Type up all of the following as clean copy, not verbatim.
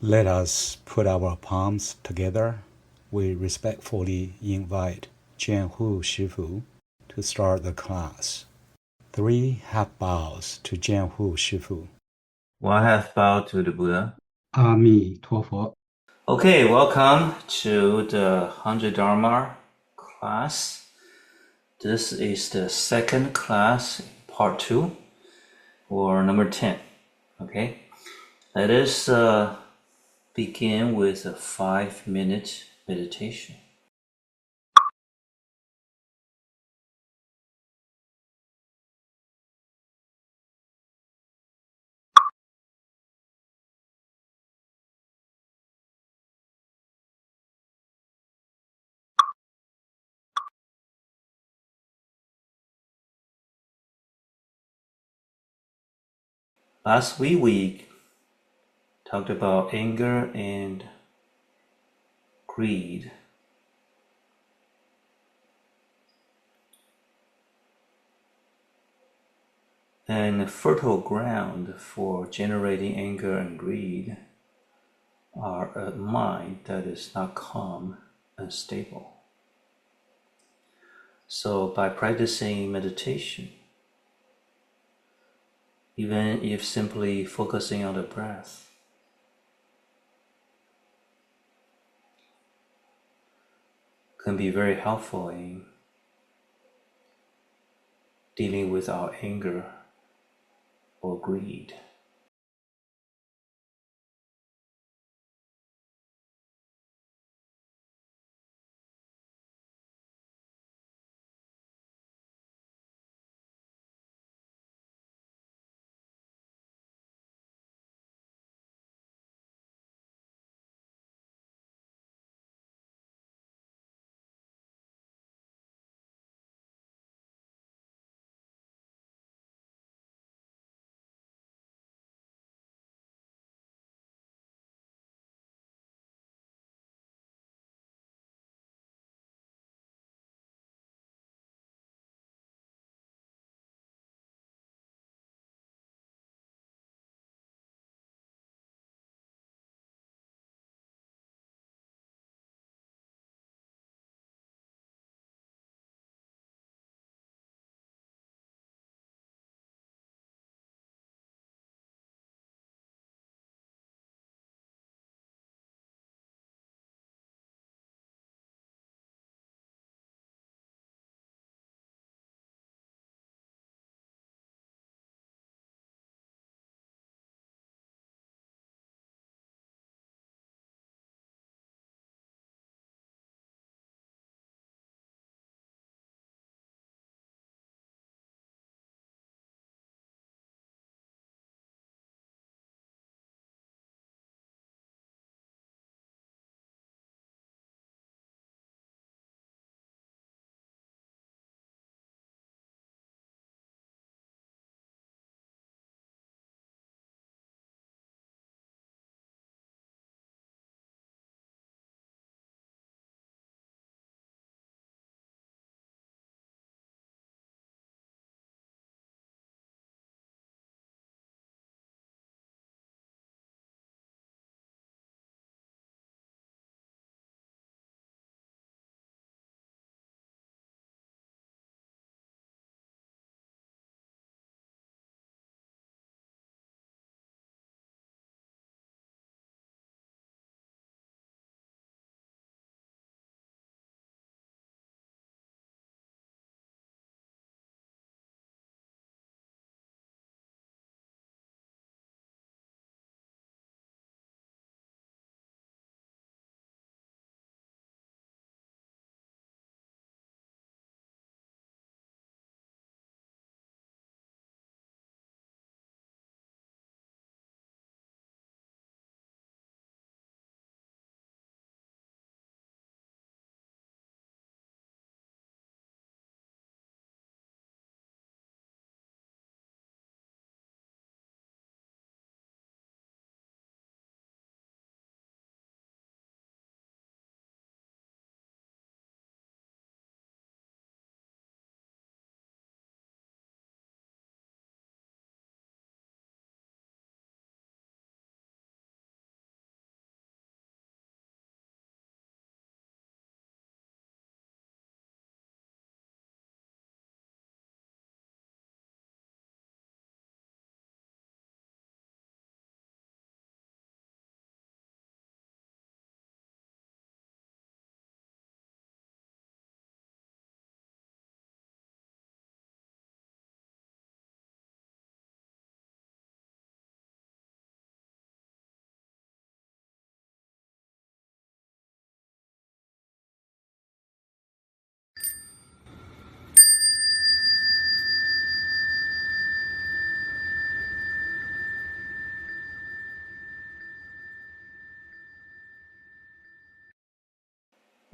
Let us put our palms together. We respectfully invite JianHu Shifu to start the class. 3 half bows to JianHu Shifu. 1 half bow to the Buddha. 阿弥陀佛. Okay, welcome to the Hundred Dharma class. This is the second class, part 2, or number 10. Okay, let us begin with a 5-minute meditation. Last week we talked about anger and greed. And the fertile ground for generating anger and greed are a mind that is not calm and stable. So by practicing meditation, even if simply focusing on the breath, can be very helpful in dealing with our anger or greed.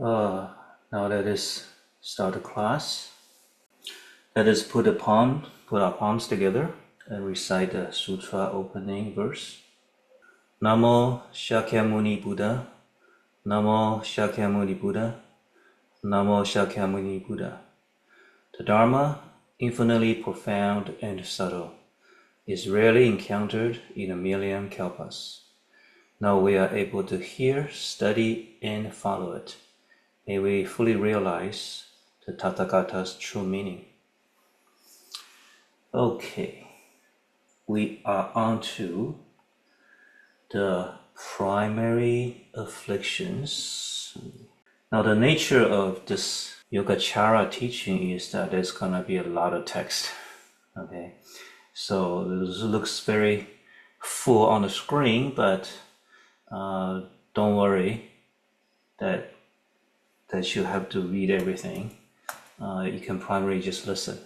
Now let us start the class. Let us put our palms together and recite the sutra opening verse. Namo Shakyamuni Buddha. Namo Shakyamuni Buddha. Namo Shakyamuni Buddha. The Dharma, infinitely profound and subtle, is rarely encountered in a million kalpas. Now we are able to hear, study, and follow it. May we fully realize the Tathagata's true meaning. Okay, we are on to the primary afflictions. Now the nature of this Yogacara teaching is that there's gonna be a lot of text. Okay, so this looks very full on the screen, but don't worry that you have to read everything. You can primarily just listen.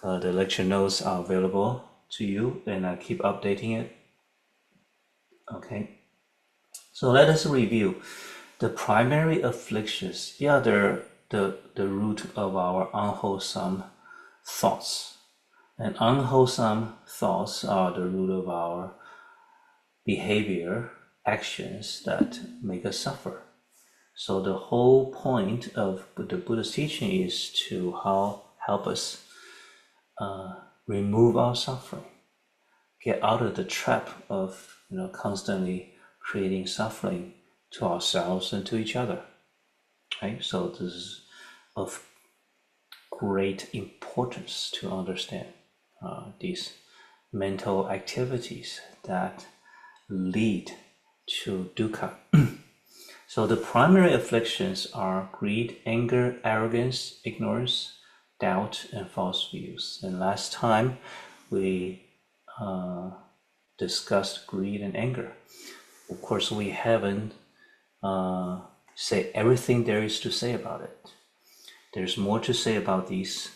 The lecture notes are available to you, and I keep updating it. Okay, so let us review the primary afflictions. Yeah, they're the root of our unwholesome thoughts, and unwholesome thoughts are the root of our behavior, actions that make us suffer. So the whole point of the Buddha's teaching is to help us remove our suffering, get out of the trap of constantly creating suffering to ourselves and to each other. Right? So this is of great importance to understand these mental activities that lead to dukkha. So the primary afflictions are greed, anger, arrogance, ignorance, doubt, and false views. And last time we discussed greed and anger. Of course, we haven't said everything there is to say about it. There's more to say about these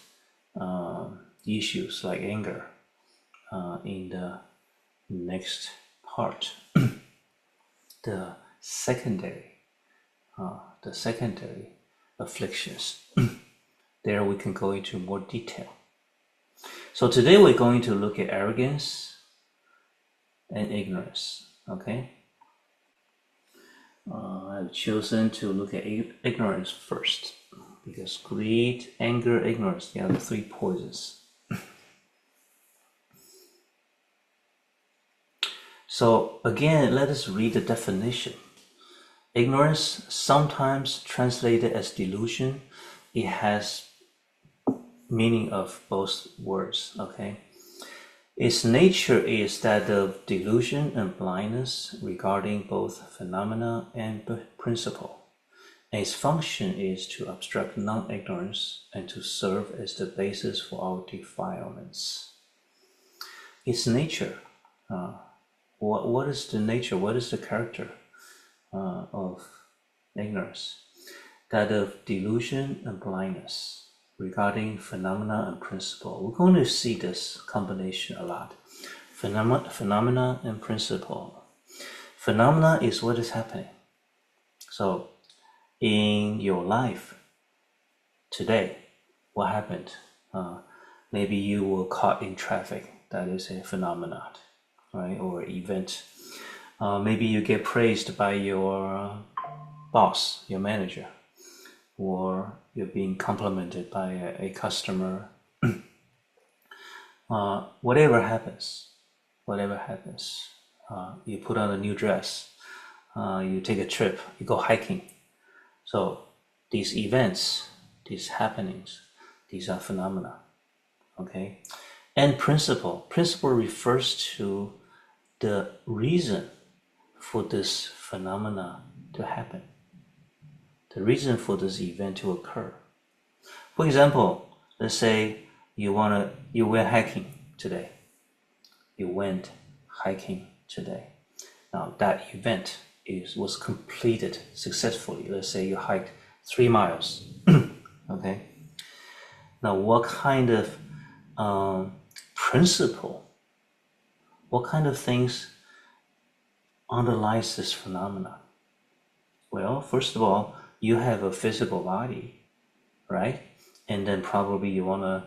issues like anger in the next part. The secondary afflictions. There we can go into more detail. So today we're going to look at arrogance and ignorance. Okay, I've chosen to look at ignorance first because greed, anger, ignorance, they are the three poisons. So again, let us read the definition. Ignorance, sometimes translated as delusion, it has meaning of both words. Okay, its nature is that of delusion and blindness regarding both phenomena and principle. And its function is to obstruct non-ignorance and to serve as the basis for our defilements. Its nature, what is the nature, what is the character of ignorance? That of delusion and blindness regarding phenomena and principle. We're going to see this combination a lot. Phenomena and principle. Phenomena is what is happening. So in your life today, what happened? Maybe you were caught in traffic. That is a phenomenon, right? Or event. Maybe you get praised by your boss, your manager, or you're being complimented by a customer. Whatever happens, you put on a new dress, you take a trip, you go hiking. So these events, these happenings, these are phenomena. Okay, and principle refers to the reason for this phenomena to happen, the reason for this event to occur. For example, let's say you went hiking today. Now that event was completed successfully. Let's say you hiked 3 miles. Okay. Now what kind of principle, what kind of things underlies this phenomenon? Well, first of all, you have a physical body, right? And then probably you want to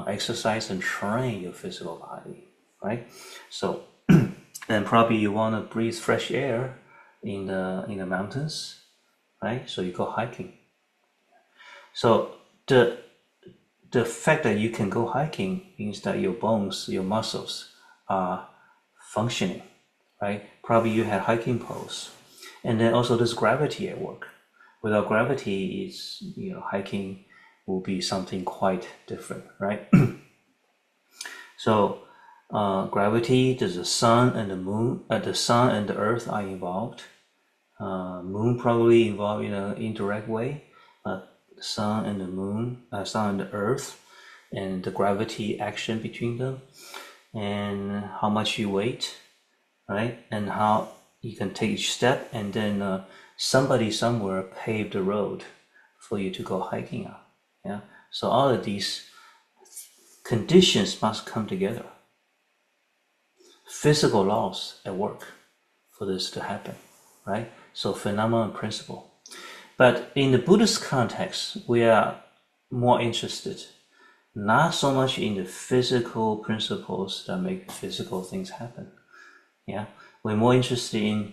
exercise and train your physical body, right? So, and probably you want to breathe fresh air in the mountains, right? So you go hiking. So the fact that you can go hiking means that your bones, your muscles are functioning, right? Probably you had hiking poles. And then also there's gravity at work. Without gravity, hiking will be something quite different, right? So gravity, there's the sun and the moon, the sun and the earth are involved. Moon probably involved in an indirect way, but the sun and the moon, sun and the earth, and the gravity action between them, and how much you weigh, right? And how you can take each step, and then somebody somewhere paved the road for you to go hiking on. Yeah. So all of these conditions must come together. Physical laws at work for this to happen, right? So phenomenon principle. But in the Buddhist context, we are more interested not so much in the physical principles that make physical things happen. Yeah, we're more interested in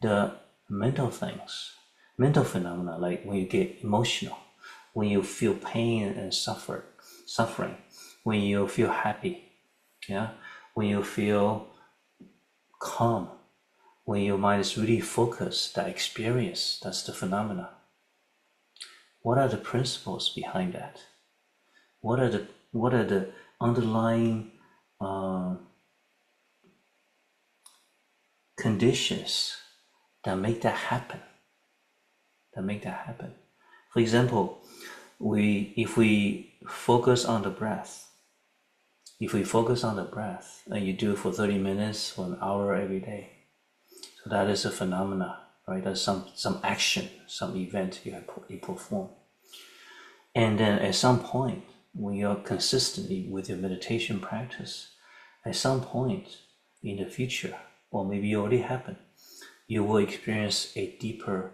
the mental things, mental phenomena, like when you get emotional, when you feel pain and suffering, when you feel happy, yeah, when you feel calm, when your mind is really focused, that experience, that's the phenomena. What are the principles behind that? What are the underlying conditions that make that happen? For example, if we focus on the breath, and you do it for 30 minutes for an hour every day, so that is a phenomena, right? That's some action, some event you perform. And then at some point, when you're consistently with your meditation practice, at some point in the future, or maybe it already happened, you will experience a deeper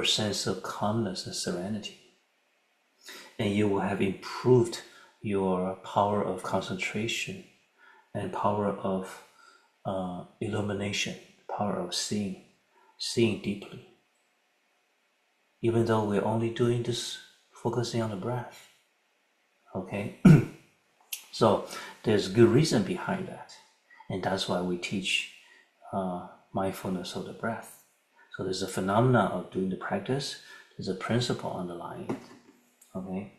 sense of calmness and serenity. And you will have improved your power of concentration and power of illumination, power of seeing deeply. Even though we're only doing this, focusing on the breath, okay? So there's good reason behind that. And that's why we teach mindfulness of the breath. So there's a phenomena of doing the practice, there's a principle underlying it, okay?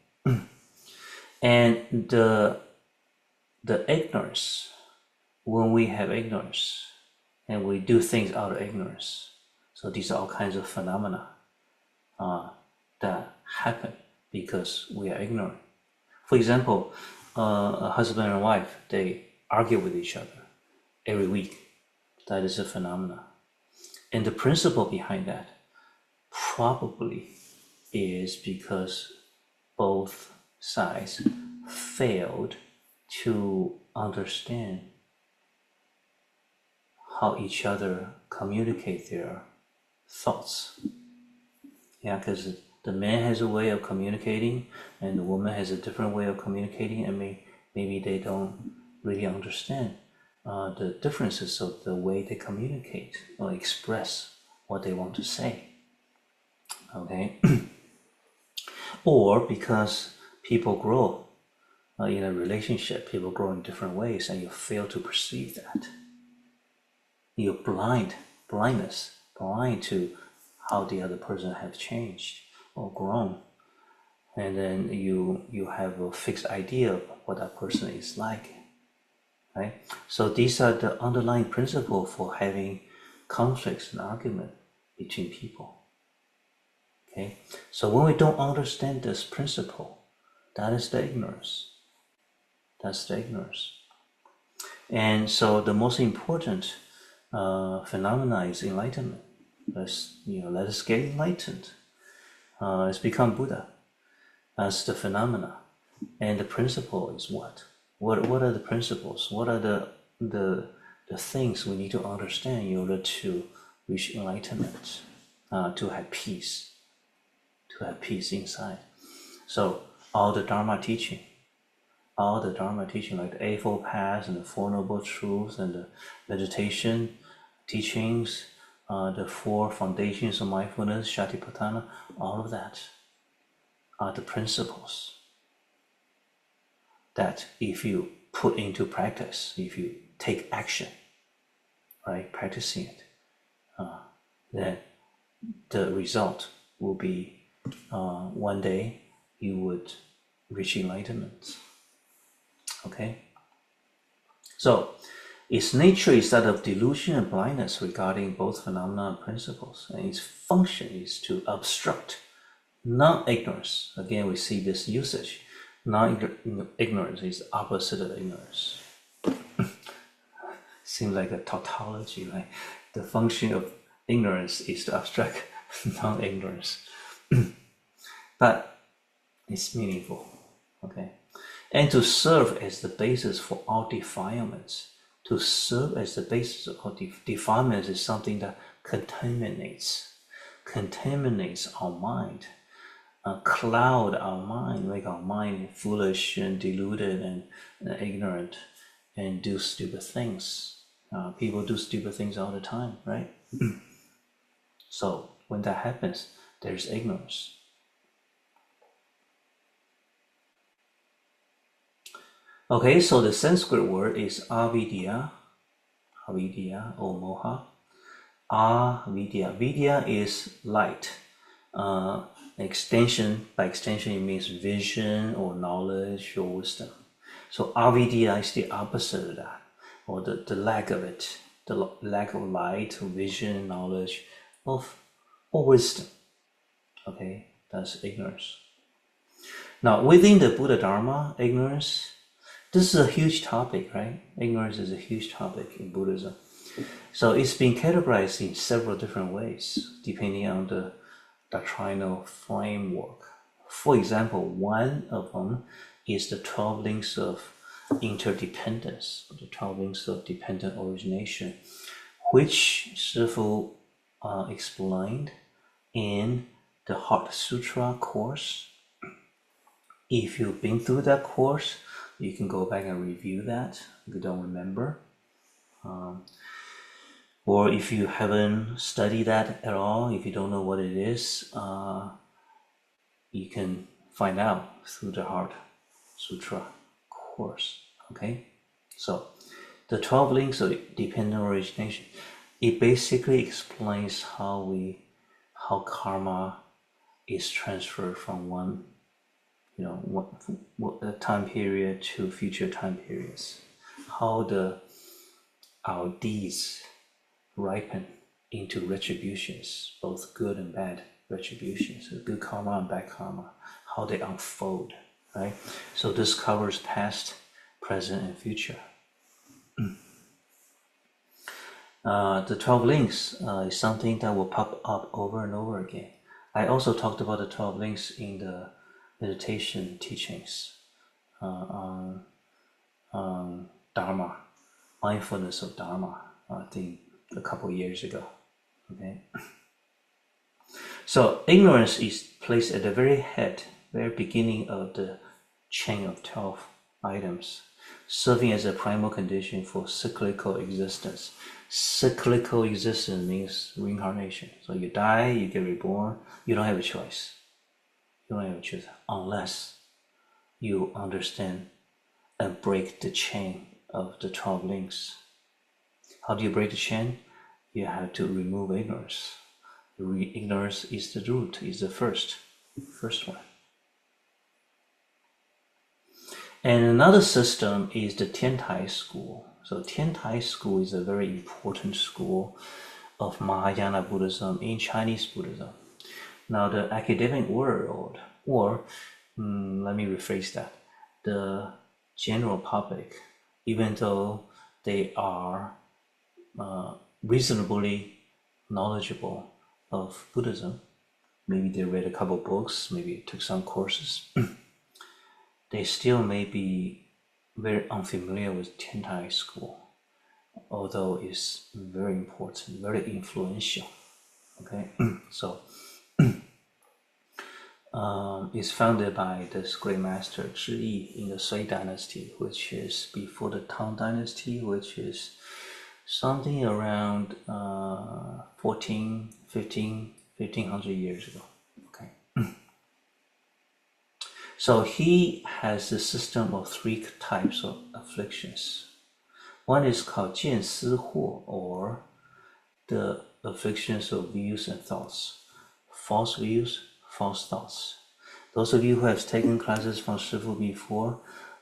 And the ignorance, when we have ignorance, and we do things out of ignorance, so these are all kinds of phenomena that happen because we are ignorant. For example, a husband and wife, they argue with each other every week. That is a phenomena. And the principle behind that probably is because both sides failed to understand how each other communicate their thoughts. Yeah, because the man has a way of communicating and the woman has a different way of communicating, and maybe they don't really understand the differences of the way they communicate or express what they want to say, okay? Or because people grow in a relationship, people grow in different ways, and you fail to perceive that. You're blind to how the other person have changed or grown, and then you have a fixed idea of what that person is like, right? So these are the underlying principle for having conflicts and argument between people, okay? So when we don't understand this principle, that is the ignorance. That's the ignorance. And so the most important phenomena is enlightenment. Let us get enlightened. Let's become Buddha. That's the phenomena. And the principle is what? What are the principles? What are the things we need to understand in order to reach enlightenment? to have peace inside. So all the Dharma teaching, like the Eightfold Path and the Four Noble Truths and the meditation teachings, the four foundations of mindfulness, Satipatthana, all of that are the principles that if you put into practice, if you take action, right, practicing it, then the result will be one day you would reach enlightenment. Okay? So, its nature is that of delusion and blindness regarding both phenomena and principles, and its function is to obstruct non-ignorance. Again, we see this usage. Non-ignorance is the opposite of ignorance. Seems like a tautology, right? The function of ignorance is to obstruct non-ignorance. But it's meaningful, okay? And to serve as the basis for all defilements. To serve as the basis of all defilements is something that contaminates our mind, cloud our mind, make our mind foolish and deluded and ignorant, and do stupid things. People do stupid things all the time, right? So when that happens, there's ignorance. Okay, so the Sanskrit word is avidya or moha. Avidya. Vidya is light. By extension, it means vision or knowledge or wisdom. So avidya is the opposite of that, or the lack of it, the lack of light, or vision, knowledge, or wisdom. Okay, that's ignorance. Now, within the Buddha Dharma, ignorance, this is a huge topic, right? Ignorance is a huge topic in Buddhism. So it's been categorized in several different ways, depending on the doctrinal framework. For example, one of them is the 12 links of interdependence, the 12 links of dependent origination, which Shifu explained in the Heart Sutra course. If you've been through that course, you can go back and review that if you don't remember. Or if you haven't studied that at all, if you don't know what it is, you can find out through the Heart Sutra course. Okay? So, the 12 links of dependent origination, it basically explains how karma is transferred from one time period to future time periods, how our deeds ripen into retributions, both good and bad retributions, good karma and bad karma, how they unfold, right? So this covers past, present, and future. The 12 links is something that will pop up over and over again. I also talked about the 12 links in the meditation teachings on Dharma, mindfulness of Dharma, I think a couple years ago. Okay. So ignorance is placed at the very beginning of the chain of 12 items, serving as a primal condition for cyclical existence. Cyclical existence means reincarnation. So you die, you get reborn, you don't have a choice. You don't have a choice unless you understand and break the chain of the 12 links. How do you break the chain? You have to remove ignorance. Ignorance is the root, is the first one. And another system is the Tiantai school. So Tiantai school is a very important school of Mahayana Buddhism in Chinese Buddhism. Now the academic world, or let me rephrase that, the general public, even though they are reasonably knowledgeable of Buddhism, maybe they read a couple books, maybe took some courses, they still may be very unfamiliar with Tiantai school, although it's very important, very influential. Okay, so it's founded by this great master Zhi in the Sui dynasty, which is before the Tang dynasty, which is something around 1500 years ago. Okay. So he has a system of 3 types of afflictions. One is called 见思惑, or the afflictions of views and thoughts. False views, false thoughts. Those of you who have taken classes from Shifu before,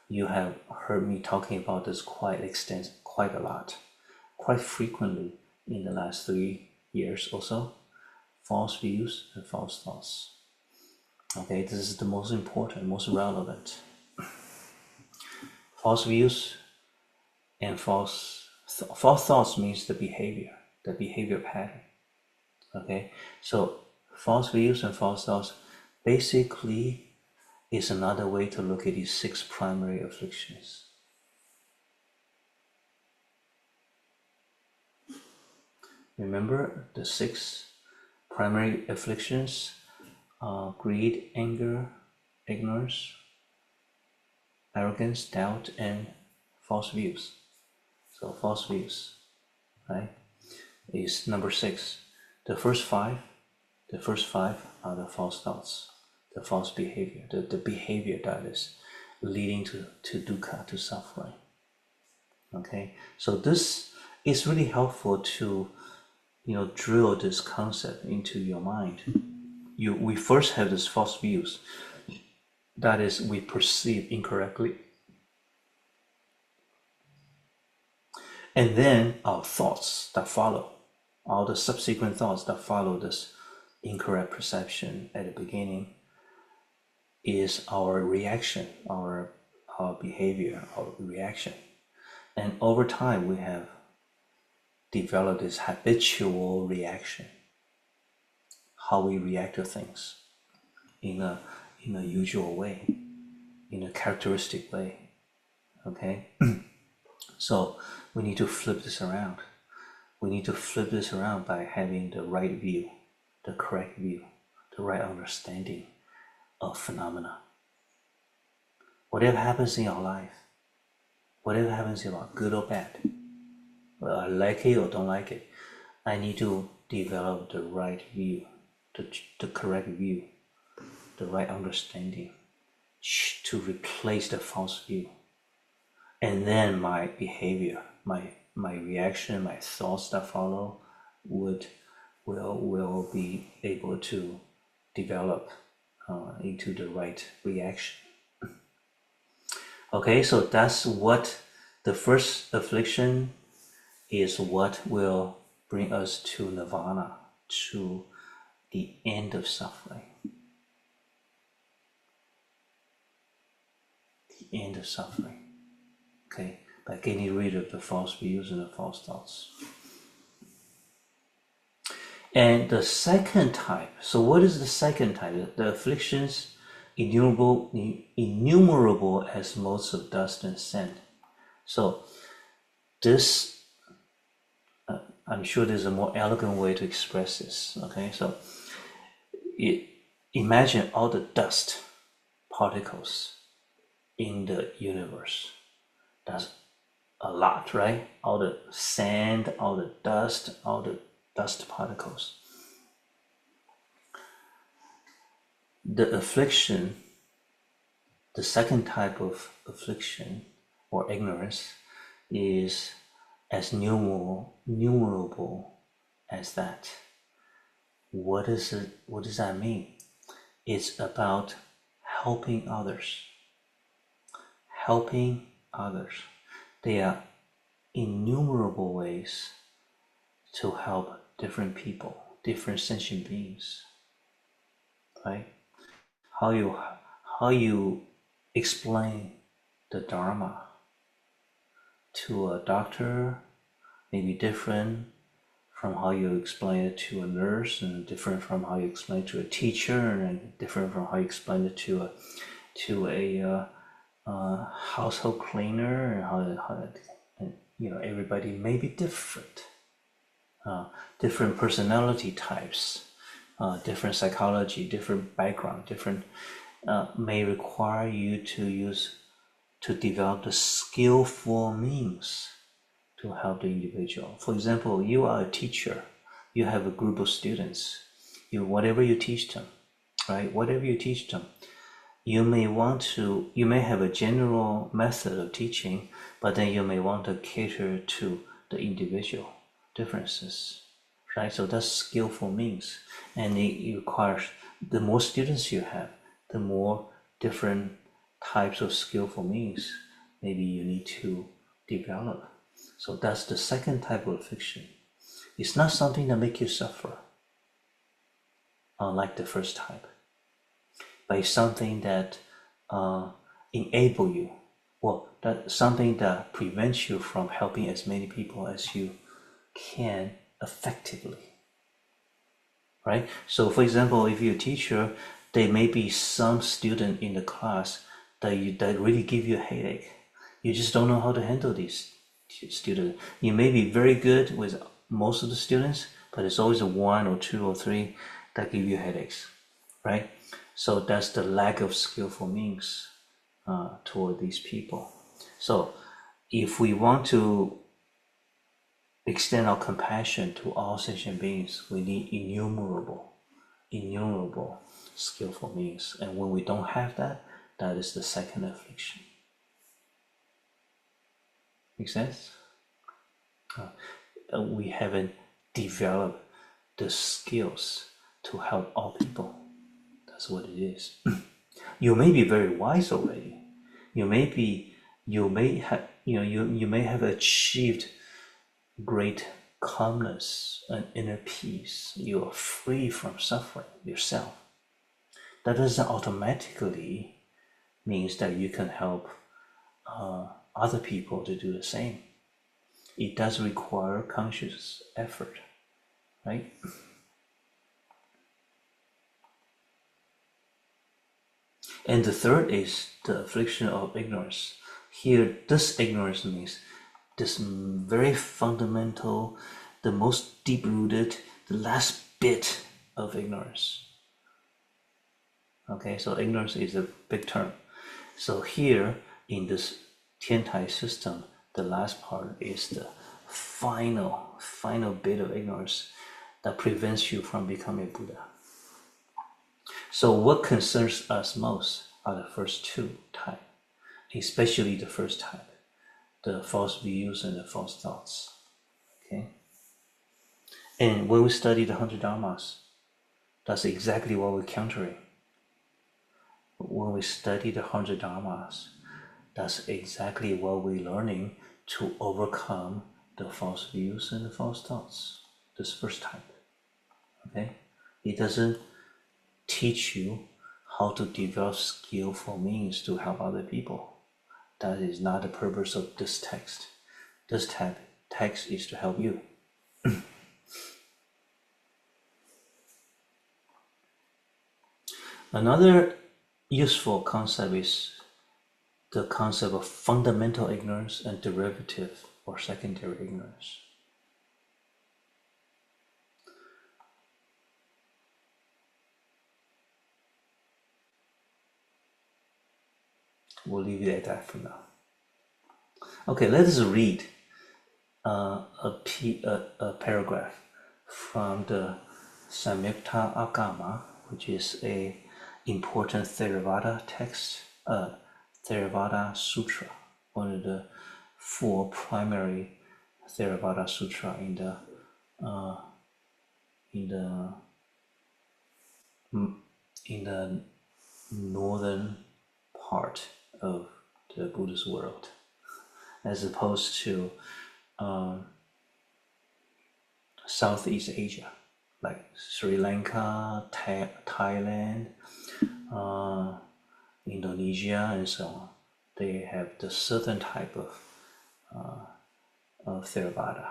you have heard me talking about this quite a lot, quite frequently in the last 3 years or so. False views and false thoughts. Okay, this is the most important, most relevant. False views and false thoughts means the behavior pattern. Okay, so false views and false thoughts basically is another way to look at these 6 primary afflictions. Remember the 6 primary afflictions: greed, anger, ignorance, arrogance, doubt, and false views. So false views, right, is number 6. The first five are the false thoughts, the false behavior, the behavior that is leading to dukkha, to suffering. Okay, so this is really helpful to drill this concept into your mind. We first have these false views, that is, we perceive incorrectly, and then our thoughts that follow, all the subsequent thoughts that follow this incorrect perception at the beginning, is our reaction, our behavior, our reaction. And over time we have developed this habitual reaction, how we react to things in a usual way, in a characteristic way. Okay. So we need to flip this around. We need to flip this around by having the right view, the correct view, the right understanding of phenomena. Whatever happens in our life, whatever happens in our good or bad, whether I like it or don't like it, I need to develop the right view, the correct view, the right understanding to replace the false view. And then my behavior, my reaction, my thoughts that follow will be able to develop into the right reaction. Okay, so that's what the first affliction is, what will bring us to nirvana, to the end of suffering. The end of suffering. Okay, by getting rid of the false views and the false thoughts. And the second type, so what is the second type? The afflictions innumerable as motes of dust and sand. So this, I'm sure there's a more elegant way to express this. Okay, so imagine all the dust particles in the universe. That's a lot, right? All the sand, all the dust particles. The affliction, the second type of affliction or ignorance, is as numerable as that. What is it? What does that mean? It's about helping others. Helping others. There are innumerable ways to help different people, different sentient beings, right? How you explain the Dharma to a doctor may be different from how you explain it to a nurse, and different from how you explain it to a teacher, and different from how you explain it to a household cleaner, and how everybody may be different. different personality types, different psychology, different background, different may require you to develop the skillful means to help the individual. For example, you are a teacher, you have a group of students, whatever you teach them, right? Whatever you teach them, you may have a general method of teaching, but then you may want to cater to the individual differences, right? So that's skillful means, and it requires, the more students you have, the more different types of skillful means maybe you need to develop. So that's the second type of affliction. It's not something that makes you suffer, unlike the first type, but it's something that enable you, that's something that prevents you from helping as many people as you can effectively, right? So for example, if you're a teacher, there may be some student in the class that really give you a headache. You just don't know how to handle these students. You may be very good with most of the students, but it's always a 1 or 2 or 3 that give you headaches, right? So that's the lack of skillful means toward these people. So if we want to extend our compassion to all sentient beings, we need innumerable skillful means. And when we don't have that, that is the second affliction. Make sense? We haven't developed the skills to help all people. That's what it is. You may be very wise already. You may have achieved great calmness and inner peace. You are free from suffering yourself. That doesn't automatically means that you can help other people to do the same. It does require conscious effort, right? And the third is the affliction of ignorance. Here, this ignorance means this very fundamental, the most deep-rooted, the last bit of ignorance. Okay, so ignorance is a big term. So here, in this Tiantai system, the last part is the final bit of ignorance that prevents you from becoming Buddha. So what concerns us most are the first two types, especially the first type, the false views and the false thoughts. Okay? And when we study the 100 Dharmas, that's exactly what we're countering. When we study the 100 Dharmas, that's exactly what we're learning to overcome the false views and the false thoughts. This first type. Okay? It doesn't teach you how to develop skillful means to help other people. That is not the purpose of this text. This text is to help you. Another useful concept is the concept of fundamental ignorance and derivative or secondary ignorance. We'll leave it at that for now. Okay, let us read a paragraph from the Samyukta Agama, which is a important Theravada text, Theravada Sutra, one of the 4 primary Theravada Sutra in the northern part of the Buddhist world, as opposed to Southeast Asia, like Sri Lanka, Thailand, Indonesia, and so on. They have the certain type of Theravada.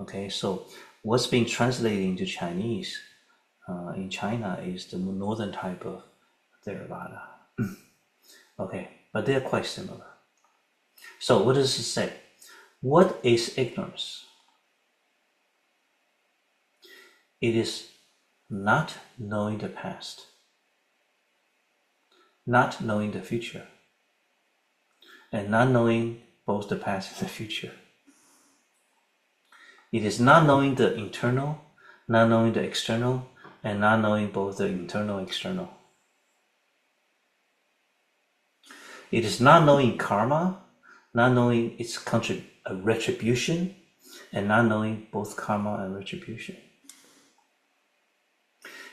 Okay, so what's being translated into Chinese in China is the northern type of Theravada. Okay, but they're quite similar. So what does it say? What is ignorance? It is not knowing the past, not knowing the future, and not knowing both the past and the future. It is not knowing the internal, not knowing the external, and not knowing both the internal and external. It is not knowing karma, not knowing its retribution, and not knowing both karma and retribution.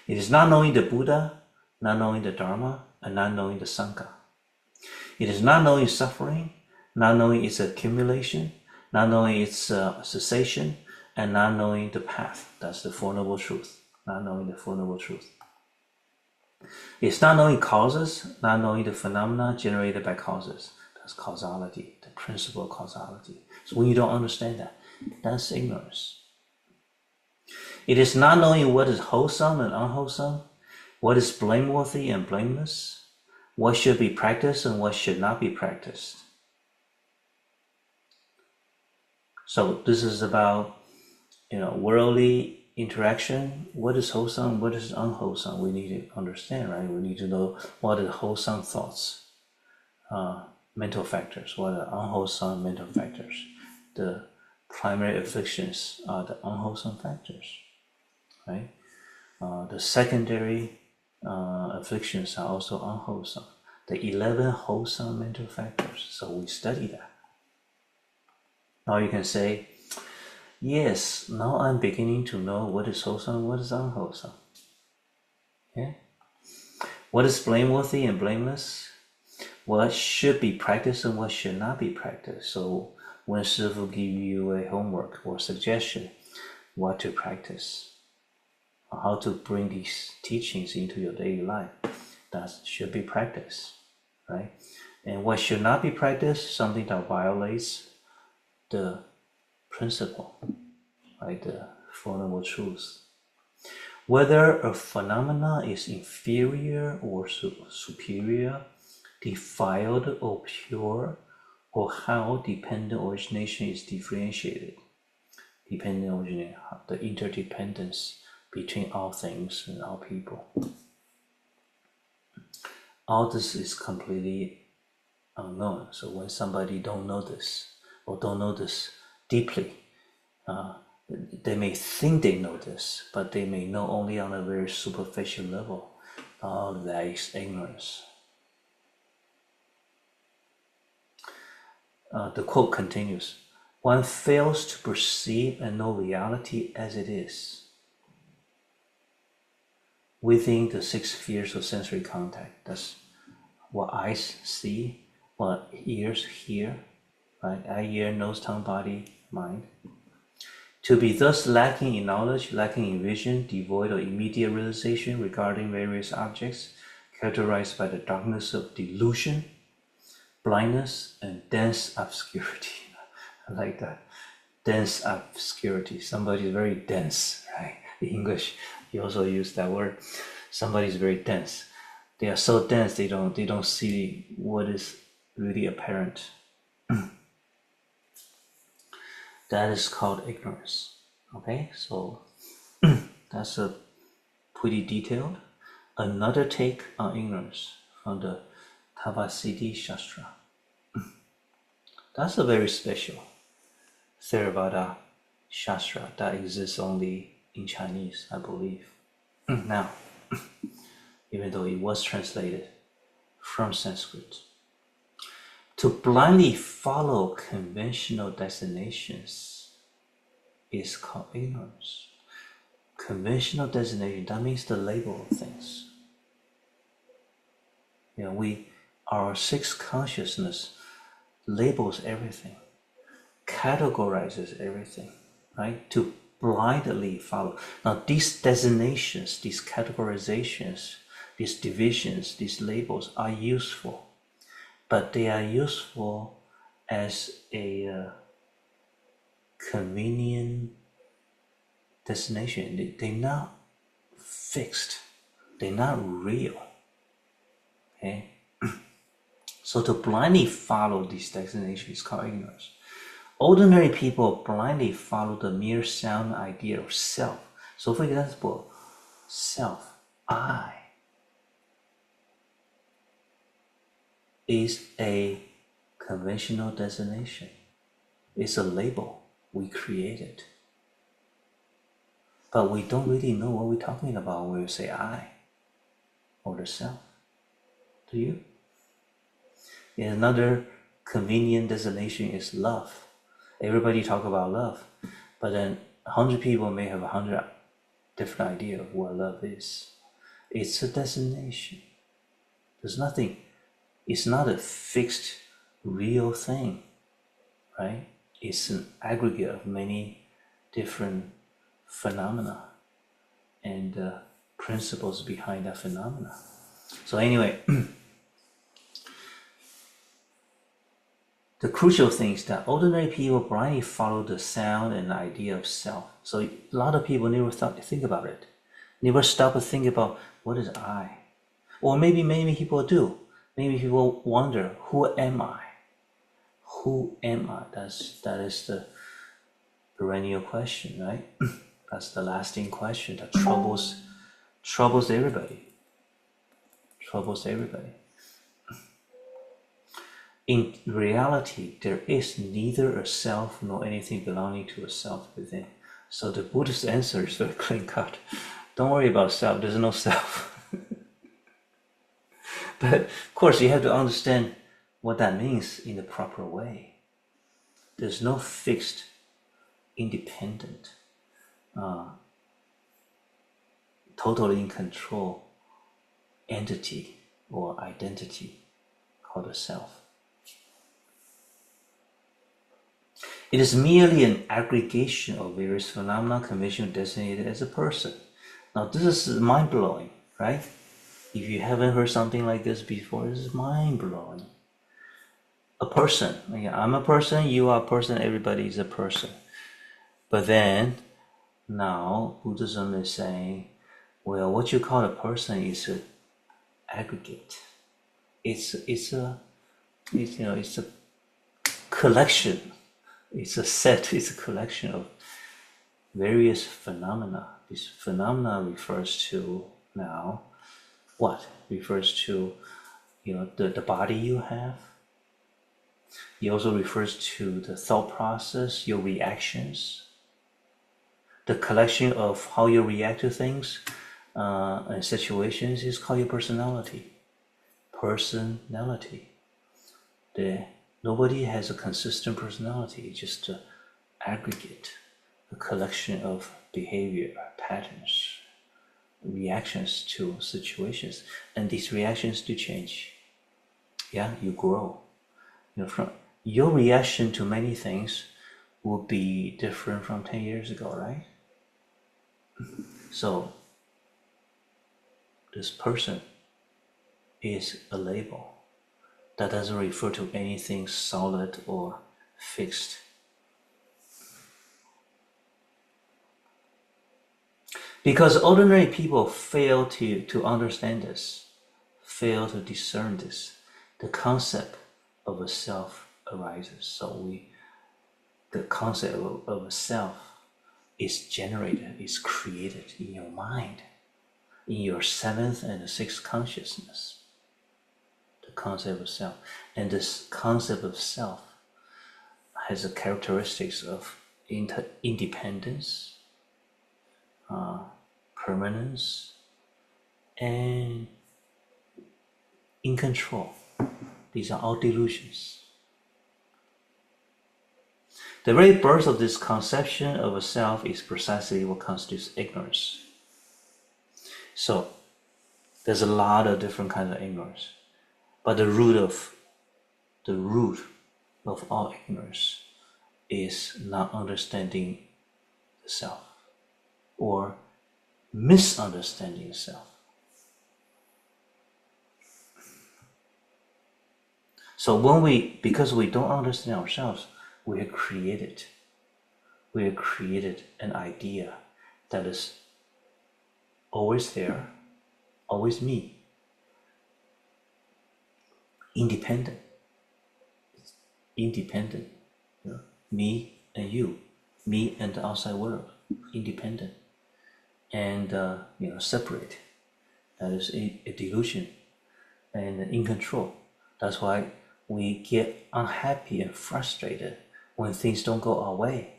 It is not knowing the Buddha, not knowing the Dharma, and not knowing the Sangha. It is not knowing suffering, not knowing its accumulation, not knowing its cessation, and not knowing the path. That's the Four Noble Truths, not knowing the Four Noble Truths. It's not knowing causes, not knowing the phenomena generated by causes. That's causality, the principle of causality. So when you don't understand that, that's ignorance. It is not knowing what is wholesome and unwholesome, what is blameworthy and blameless, what should be practiced and what should not be practiced. So this is about, worldly interaction. What is wholesome, what is unwholesome? We need to understand, right? We need to know what are the wholesome thoughts, mental factors, what are unwholesome mental factors. The primary afflictions are the unwholesome factors, right? The secondary afflictions are also unwholesome. The 11 wholesome mental factors. So we study that. Now you can say, yes, now I'm beginning to know what is wholesome and what is unwholesome. Yeah? What is blameworthy and blameless? What should be practiced and what should not be practiced? So when Shifu give you a homework or suggestion, what to practice, how to bring these teachings into your daily life, that should be practiced, right? And what should not be practiced, something that violates the principle, right? The Four Noble Truths. Whether a phenomena is inferior or superior, defiled or pure, or how dependent origination is differentiated. Dependent origination, the interdependence between all things and all people. All this is completely unknown. So when somebody don't know this, or don't know this deeply, they may think they know this, but they may know only on a very superficial level. All that is ignorance. The quote continues, one fails to perceive and know reality as it is within the 6 spheres of sensory contact. That's what eyes see, what ears hear, right? Eye, ear, nose, tongue, body, mind. To be thus lacking in knowledge, lacking in vision, devoid of immediate realization regarding various objects, characterized by the darkness of delusion, blindness, and dense obscurity. I like that. Dense obscurity. Somebody is very dense, right? In English, you also use that word. Somebody is very dense. They are so dense they don't see what is really apparent. That is called ignorance. Okay, so that's a pretty detailed. Another take on ignorance from the Tavasiddhi Shastra. That's a very special Theravada Shastra that exists only in Chinese, I believe. Now, even though it was translated from Sanskrit, to blindly follow conventional designations is called ignorance. Conventional designation, that means the label of things. Our sixth consciousness labels everything, categorizes everything, right? To blindly follow. Now these designations, these categorizations, these divisions, these labels are useful, but they are useful as a convenient destination. They're not fixed. They're not real. Okay? So to blindly follow these designations is called ignorance. Ordinary people blindly follow the mere sound idea of self. So for example, self, I, is a conventional designation. It's a label we created. But we don't really know what we're talking about when we say I or the self. Do you? And another convenient designation is love. Everybody talk about love, but then 100 people may have 100 different idea of what love is. It's a designation. There's nothing. It's not a fixed, real thing, right? It's an aggregate of many different phenomena and principles behind that phenomena. So anyway, the crucial thing is that ordinary people blindly follow the sound and the idea of self. So a lot of people never think about it. Never stop to think about what is I. Or maybe people do. Maybe people wonder, who am I? Who am I? That is the perennial question, right? That's the lasting question that troubles everybody. Troubles everybody. In reality, there is neither a self nor anything belonging to a self within. So the Buddhist answer is very clean cut. Don't worry about self, there's no self. But of course, you have to understand what that means in the proper way. There's no fixed, independent, totally in control entity or identity called a self. It is merely an aggregation of various phenomena conventionally designated as a person. Now this is mind-blowing, right? If you haven't heard something like this before, this is mind-blowing. A person, I'm a person, you are a person, everybody is a person. But then, now Buddhism is saying, well, what you call a person is an aggregate. It's a collection. It's a set. It's a collection of various phenomena. This phenomena refers to now what? Refers to the body you have. It also refers to the thought process, your reactions, the collection of how you react to things and situations is called your personality. Personality. Nobody has a consistent personality, it's just an aggregate, a collection of behavior, patterns, reactions to situations. And these reactions do change. Yeah, you grow. From your reaction to many things will be different from 10 years ago, right? So this person is a label that doesn't refer to anything solid or fixed. Because ordinary people fail to understand this, fail to discern this, the concept of a self arises. So the concept of a self is generated, is created in your mind, in your seventh and sixth consciousness. The concept of self. And this concept of self has the characteristics of independence, permanence, and in control. These are all delusions. The very birth of this conception of a self is precisely what constitutes ignorance. So there's a lot of different kinds of ignorance, but the root of all ignorance is not understanding the self or misunderstanding the self. So because we don't understand ourselves, we have created an idea that is always there, always me, independent, me and you, me and the outside world, independent. and separate. That is a delusion and in control. That's why we get unhappy and frustrated when things don't go our way.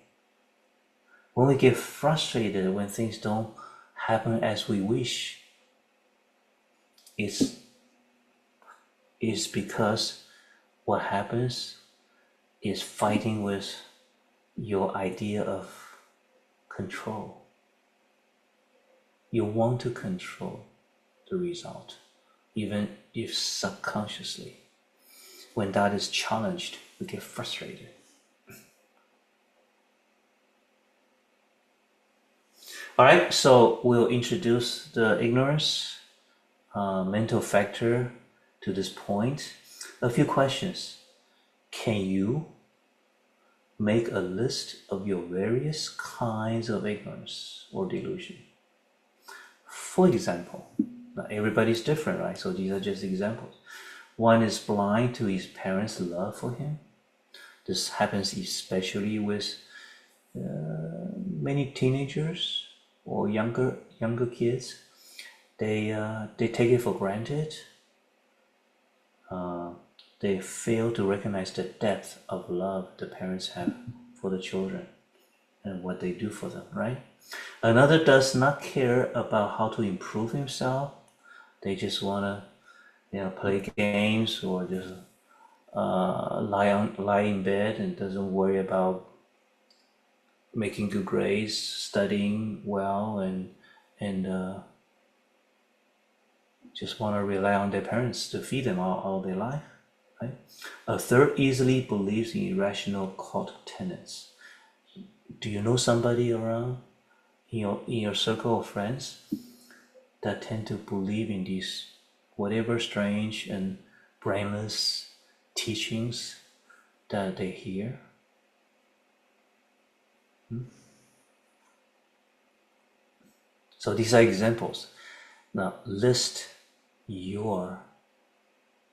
When we get frustrated when things don't happen as we wish, it's because what happens is fighting with your idea of control. You want to control the result, even if subconsciously. When that is challenged, we get frustrated. All right, so we'll introduce the ignorance mental factor to this point. A few questions. Can you make a list of your various kinds of ignorance or delusion? For example, now everybody's different, right? So these are just examples. One is blind to his parents' love for him. This happens especially with many teenagers or younger kids. They take it for granted. They fail to recognize the depth of love the parents have for the children and what they do for them, right? Another does not care about how to improve himself. They just want to, play games or just lie in bed and doesn't worry about making good grades, studying well, and just want to rely on their parents to feed them all their life. Right? A third easily believes in irrational cult tenets. Do you know somebody around in your circle of friends that tend to believe in these whatever strange and brainless teachings that they hear? So these are examples. Now list your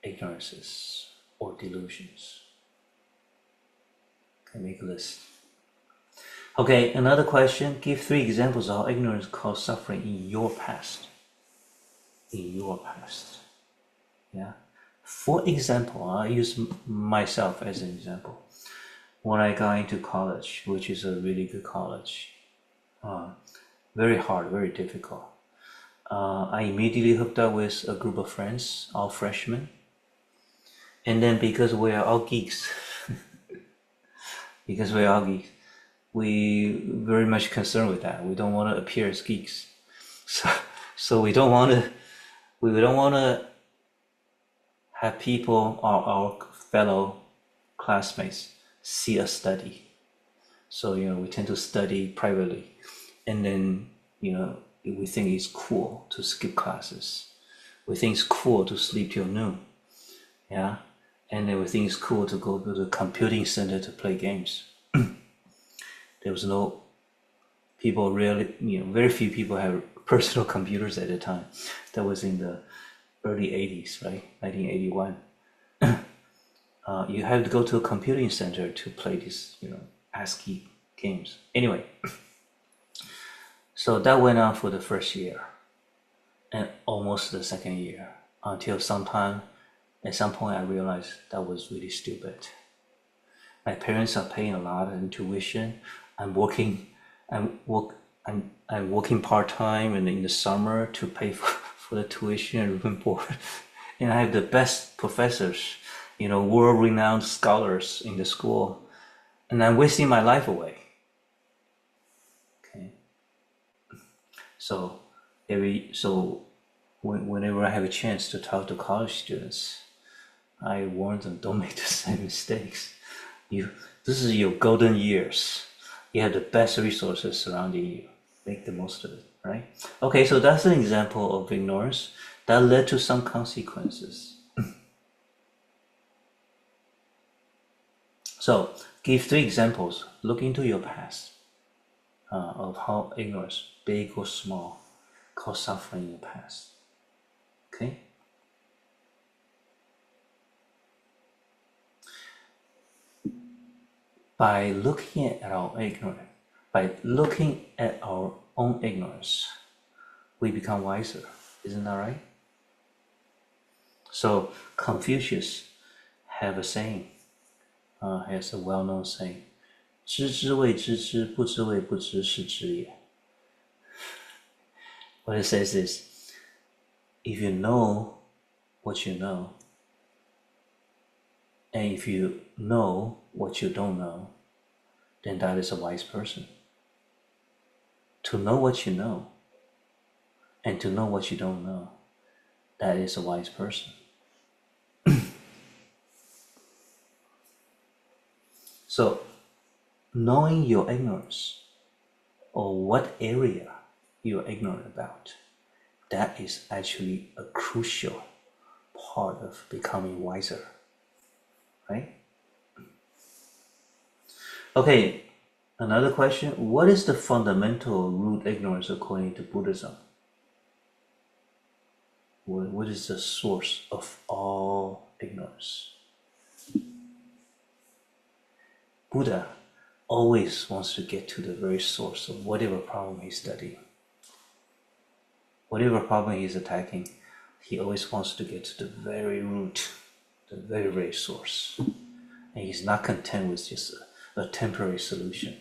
ignorances or delusions. Okay, make a list. Okay, another question. Give 3 examples of how ignorance caused suffering in your past. In your past. Yeah. For example, I use myself as an example. When I got into college, which is a really good college, very hard, very difficult. I immediately hooked up with a group of friends, all freshmen. And then because we are all geeks, we very much concerned with that. We don't want to appear as geeks. So we don't want to have people, our fellow classmates, see us study. So, we tend to study privately. And then, we think it's cool to skip classes. We think it's cool to sleep till noon. Yeah. And then we think it's cool to go to the computing center to play games. There was no people really, very few people have personal computers at the time. That was in the early 80s, right? 1981. You have to go to a computing center to play these, ASCII games. Anyway, so that went on for the first year and almost the second year until at some point I realized that was really stupid. My parents are paying a lot in tuition. I'm working part-time and in the summer to pay for the tuition and room board. And I have the best professors, world-renowned scholars in the school. And I'm wasting my life away. Okay. So whenever I have a chance to talk to college students, I warn them, don't make the same mistakes. This is your golden years. You have the best resources surrounding you. Make the most of it, right? Okay, so that's an example of ignorance that led to some consequences. So, give 3 examples. Look into your past of how ignorance, big or small, caused suffering in your past. Okay? By looking at our own ignorance, we become wiser. Isn't that right? So Confucius have a saying, has a well-known saying, 知之谓知之，不知谓不知，是知也. What it says is, if you know what you know, and if you know what you don't know, then that is a wise person. To know what you know, and to know what you don't know, that is a wise person. So, knowing your ignorance, or what area you're ignorant about, that is actually a crucial part of becoming wiser, right? Okay, another question. What is the fundamental root ignorance according to Buddhism? What is the source of all ignorance? Buddha always wants to get to the very source of whatever problem he's studying. Whatever problem he's attacking, he always wants to get to the very root, the very, very source. And he's not content with just a temporary solution.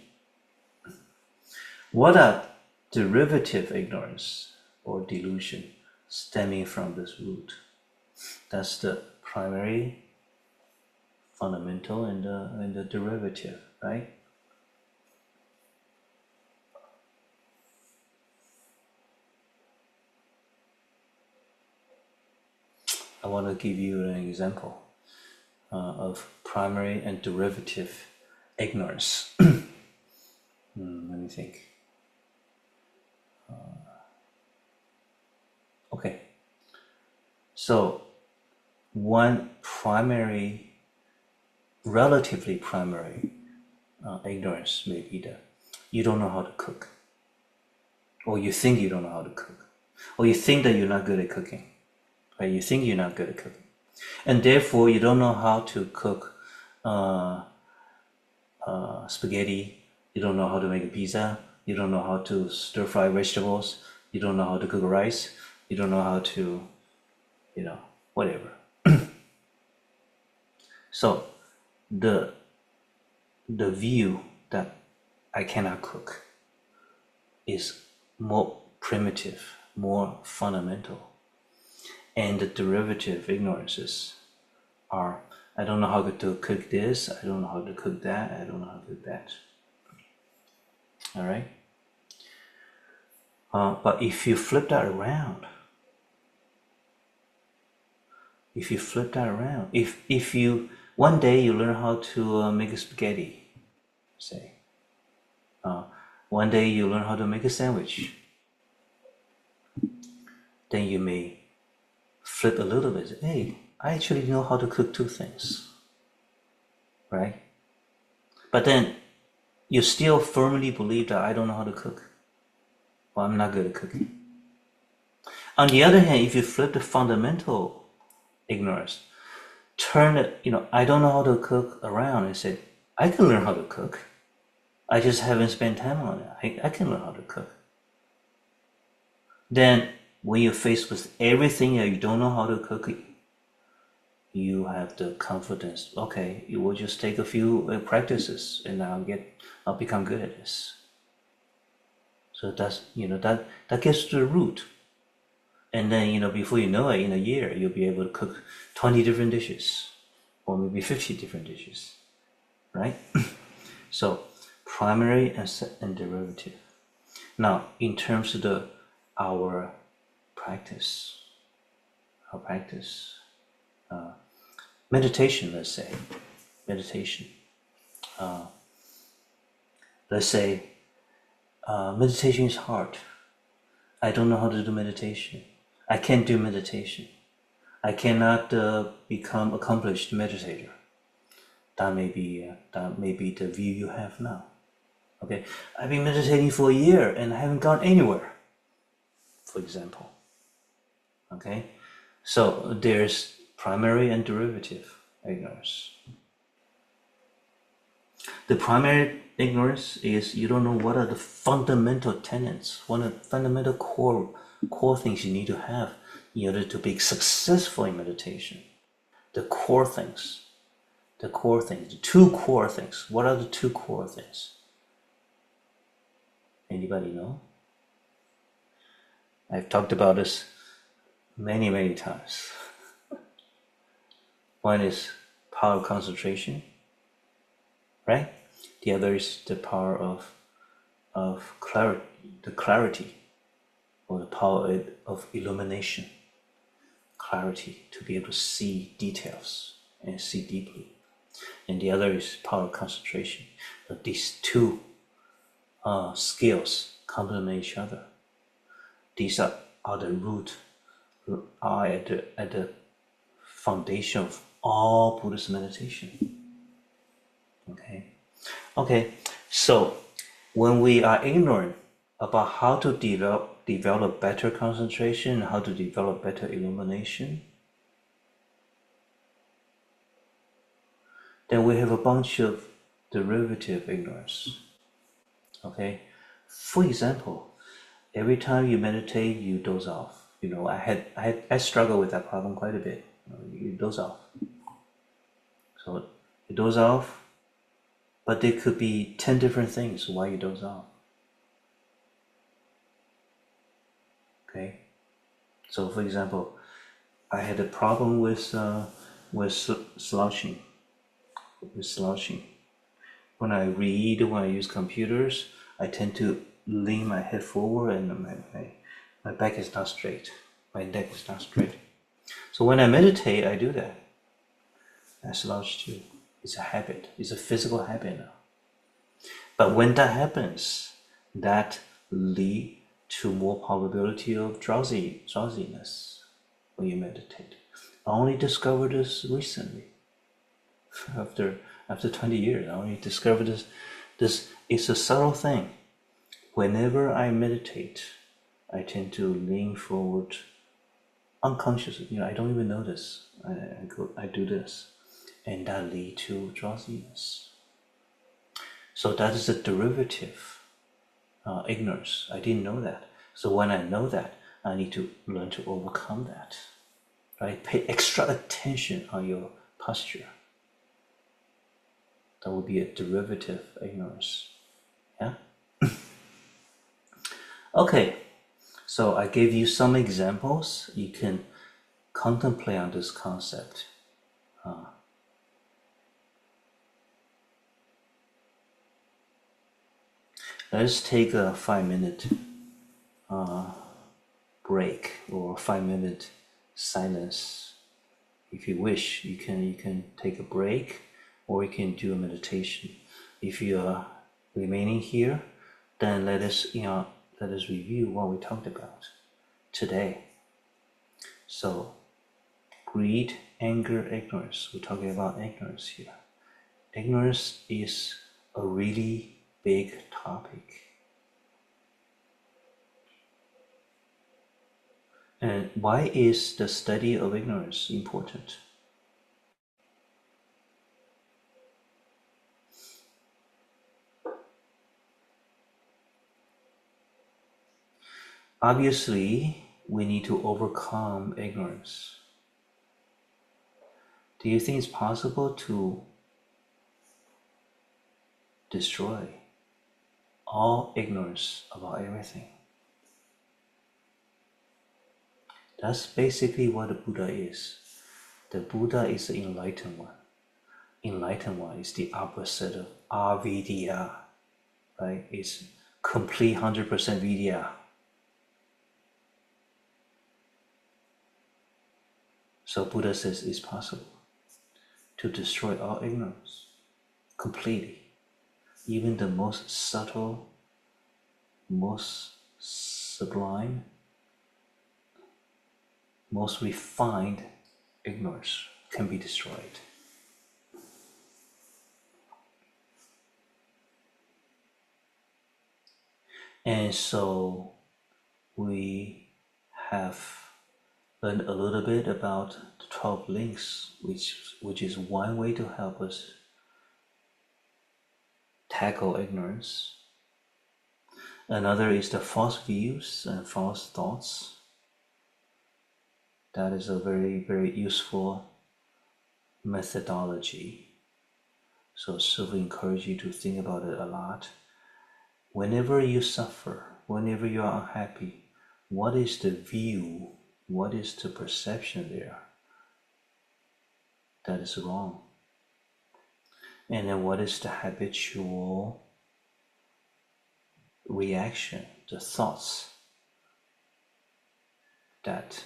What are derivative ignorance or delusion stemming from this root? That's the primary, fundamental, and the derivative, right? I want to give you an example of primary and derivative ignorance. Let me think. Okay. So, one primary, relatively primary ignorance may be that you don't know how to cook, or you think you don't know how to cook, or you think that you're not good at cooking. Right? You think you're not good at cooking, and therefore you don't know how to cook spaghetti. You don't know how to make a pizza. You don't know how to stir fry vegetables. You don't know how to cook rice. You don't know how to, whatever. So the view that I cannot cook is more primitive, more fundamental. And the derivative ignorances are, I don't know how to cook this, I don't know how to cook that, I don't know how to cook that. All right? But if you flip that around, if you one day you learn how to make a spaghetti, say, one day you learn how to make a sandwich, then you may flip a little bit. Hey, I actually know how to cook two things, right? But then you still firmly believe that I don't know how to cook. Well, I'm not good at cooking. On the other hand, if you flip the fundamental ignorance, turn it, I don't know how to cook around and say, I can learn how to cook. I just haven't spent time on it. I can learn how to cook. Then when you're faced with everything that you don't know how to cook, you have the confidence, okay, you will just take a few practices and I'll become good at this. So that's, that gets to the root. And then, before you know it, in a year, you'll be able to cook 20 different dishes, or maybe 50 different dishes, right? So primary and derivative. Now, in terms of our practice, meditation, let's say, let's say meditation is hard. I don't know how to do meditation. I can't do meditation. I cannot become accomplished meditator. That may be the view you have now. Okay, I've been meditating for a year and I haven't gone anywhere, for example. Okay, so there's primary and derivative ignorance. The primary ignorance is you don't know what are the fundamental tenets, what are the fundamental core core things you need to have in order to be successful in meditation. The core things. The two core things. What are the two core things? Anybody know? I've talked about this many times. One is power of concentration, right? The other is the power of clarity, the clarity, or the power of illumination, clarity, to be able to see details and see deeply. And the other is power of concentration. But these two skills complement each other. These are the root, are at the foundation of all Buddhist meditation. Okay. So when we are ignorant about how to develop better concentration, how to develop better illumination, then we have a bunch of derivative ignorance. Okay. For example, every time you meditate, you doze off. I struggle with that problem quite a bit. You doze off. So you doze off, but there could be 10 different things why you doze off. Okay. So for example, I had a problem with slouching. When I read, when I use computers, I tend to lean my head forward and my back is not straight. My neck is not straight. So when I meditate, I do that. I slouch too. It's a habit. It's a physical habit now. But when that happens, that leads to more probability of drowsiness when you meditate. I only discovered this recently. After 20 years, I only discovered this. This is a subtle thing. Whenever I meditate, I tend to lean forward unconsciously. I don't even notice. I do this, and that leads to drowsiness. So that is a derivative ignorance. I didn't know that. So when I know that, I need to learn to overcome that. Right? Pay extra attention on your posture. That would be a derivative ignorance. Yeah? Okay. So I gave you some examples. You can contemplate on this concept. Let's take a 5-minute break or 5-minute silence. If you wish, you can take a break, or you can do a meditation. If you are remaining here, then let us review what we talked about today. So, greed, anger, ignorance. We're talking about ignorance here. Ignorance is a really big topic. And why is the study of ignorance important? Obviously, we need to overcome ignorance. Do you think it's possible to destroy all ignorance about everything? That's basically what the Buddha is. The Buddha is the enlightened one. Enlightened one is the opposite of avidya, right? It's complete 100% vidya. So Buddha says it's possible to destroy all ignorance completely. Even the most subtle, most sublime, most refined ignorance can be destroyed. And so we have learned a little bit about the 12 links, which is one way to help us tackle ignorance. Another is the false views and false thoughts. That is a very, very useful methodology. So Shifu encourages you to think about it a lot. Whenever you suffer, whenever you are unhappy, what is the view? What is the perception there? That is wrong. And then what is the habitual reaction, the thoughts that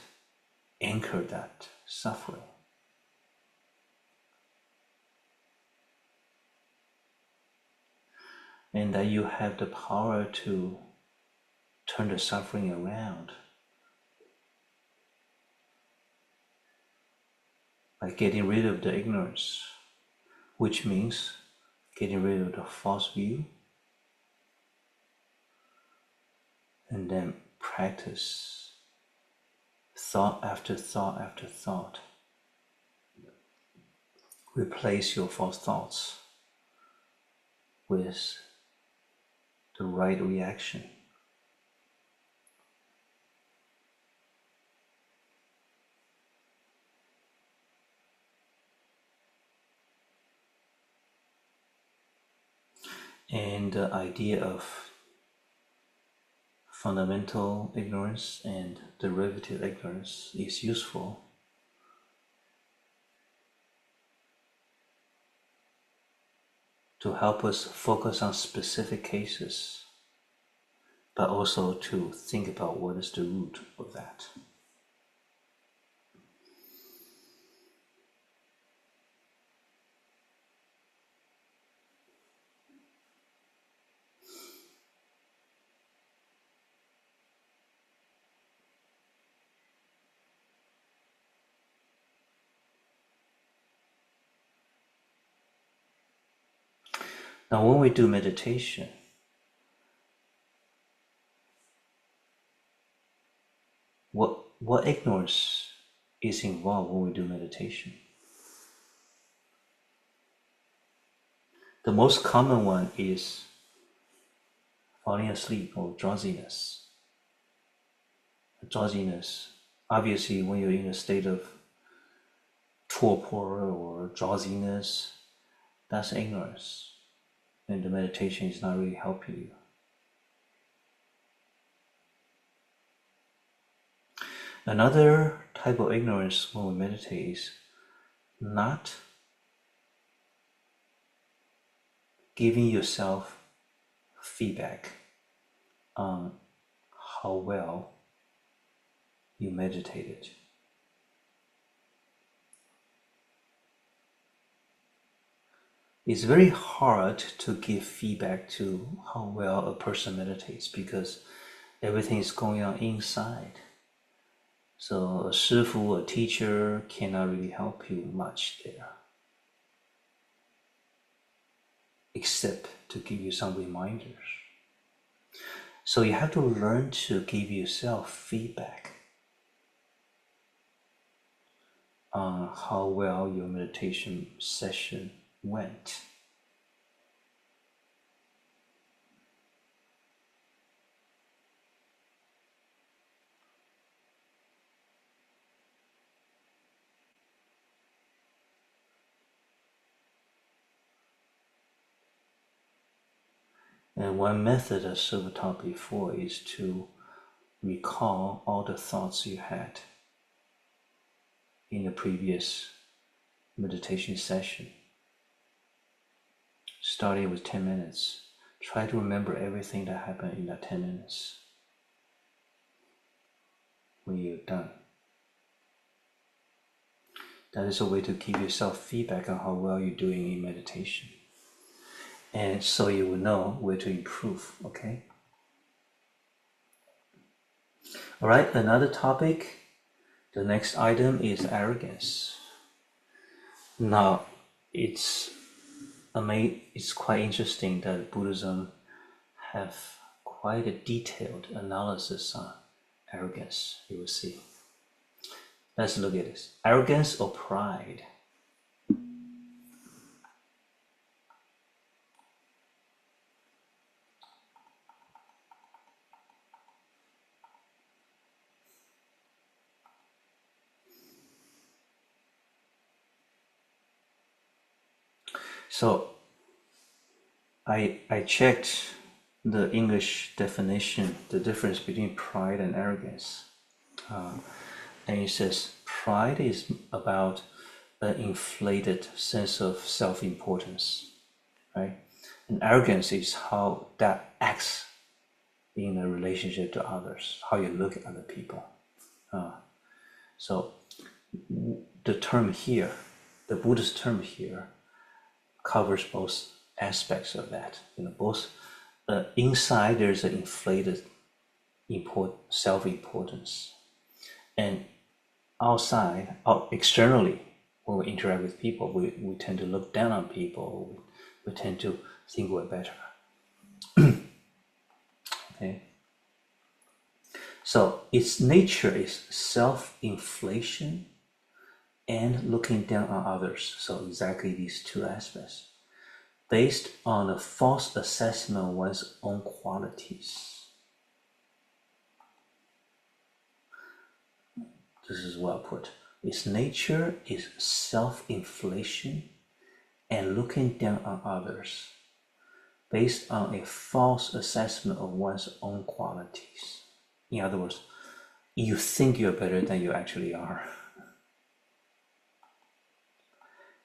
anchor that suffering? And that you have the power to turn the suffering around by getting rid of the ignorance, which means getting rid of the false view, and then practice thought after thought after thought. Replace your false thoughts with the right reaction. And the idea of fundamental ignorance and derivative ignorance is useful to help us focus on specific cases, but also to think about what is the root of that. Now, when we do meditation, what ignorance is involved when we do meditation? The most common one is falling asleep or drowsiness. Drowsiness, obviously, when you're in a state of torpor or drowsiness, that's ignorance. And the meditation is not really helping you. Another type of ignorance when we meditate is not giving yourself feedback on how well you meditated. It's very hard to give feedback to how well a person meditates because everything is going on inside. So a shifu, a teacher, cannot really help you much there, except to give you some reminders. So you have to learn to give yourself feedback on how well your meditation session went. And one method, as Shifu taught before, is to recall all the thoughts you had in the previous meditation session. Starting with 10 minutes, try to remember everything that happened in that 10 minutes when you're done. That is a way to give yourself feedback on how well you're doing in meditation. And so you will know where to improve, okay? All right, another topic, the next item is arrogance. Now, it's quite interesting that Buddhism have quite a detailed analysis on arrogance, you will see. Let's look at this. Arrogance or pride? So I checked the English definition, the difference between pride and arrogance. And it says pride is about an inflated sense of self-importance, right? And arrogance is how that acts in a relationship to others, how you look at other people. So the term here, the Buddhist term here, covers both aspects of that. Both inside there's an inflated self-importance, and outside, externally, when we interact with people, we tend to look down on people. We tend to think we're better. Okay. So its nature is self-inflation and looking down on others. So exactly these two aspects, based on a false assessment of one's own qualities. This is well put. Its nature is self-inflation and looking down on others, based on a false assessment of one's own qualities. In other words, you think you're better than you actually are.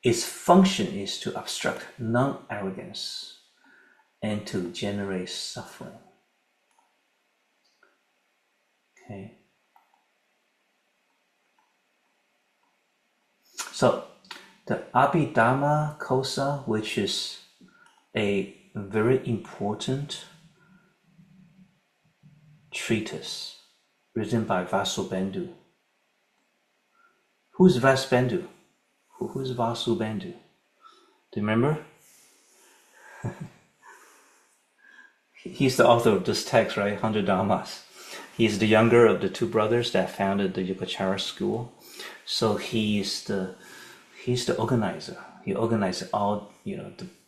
Its function is to obstruct non-arrogance and to generate suffering. Okay. So the Abhidhamma Kosa, which is a very important treatise written by Vasubandhu. Who's Vasubandhu? Who's Vasubandhu? Do you remember? He's the author of this text, right? Hundred Dharmas. He's the younger of the two brothers that founded the Yogacara school. So he's the organizer. He organized all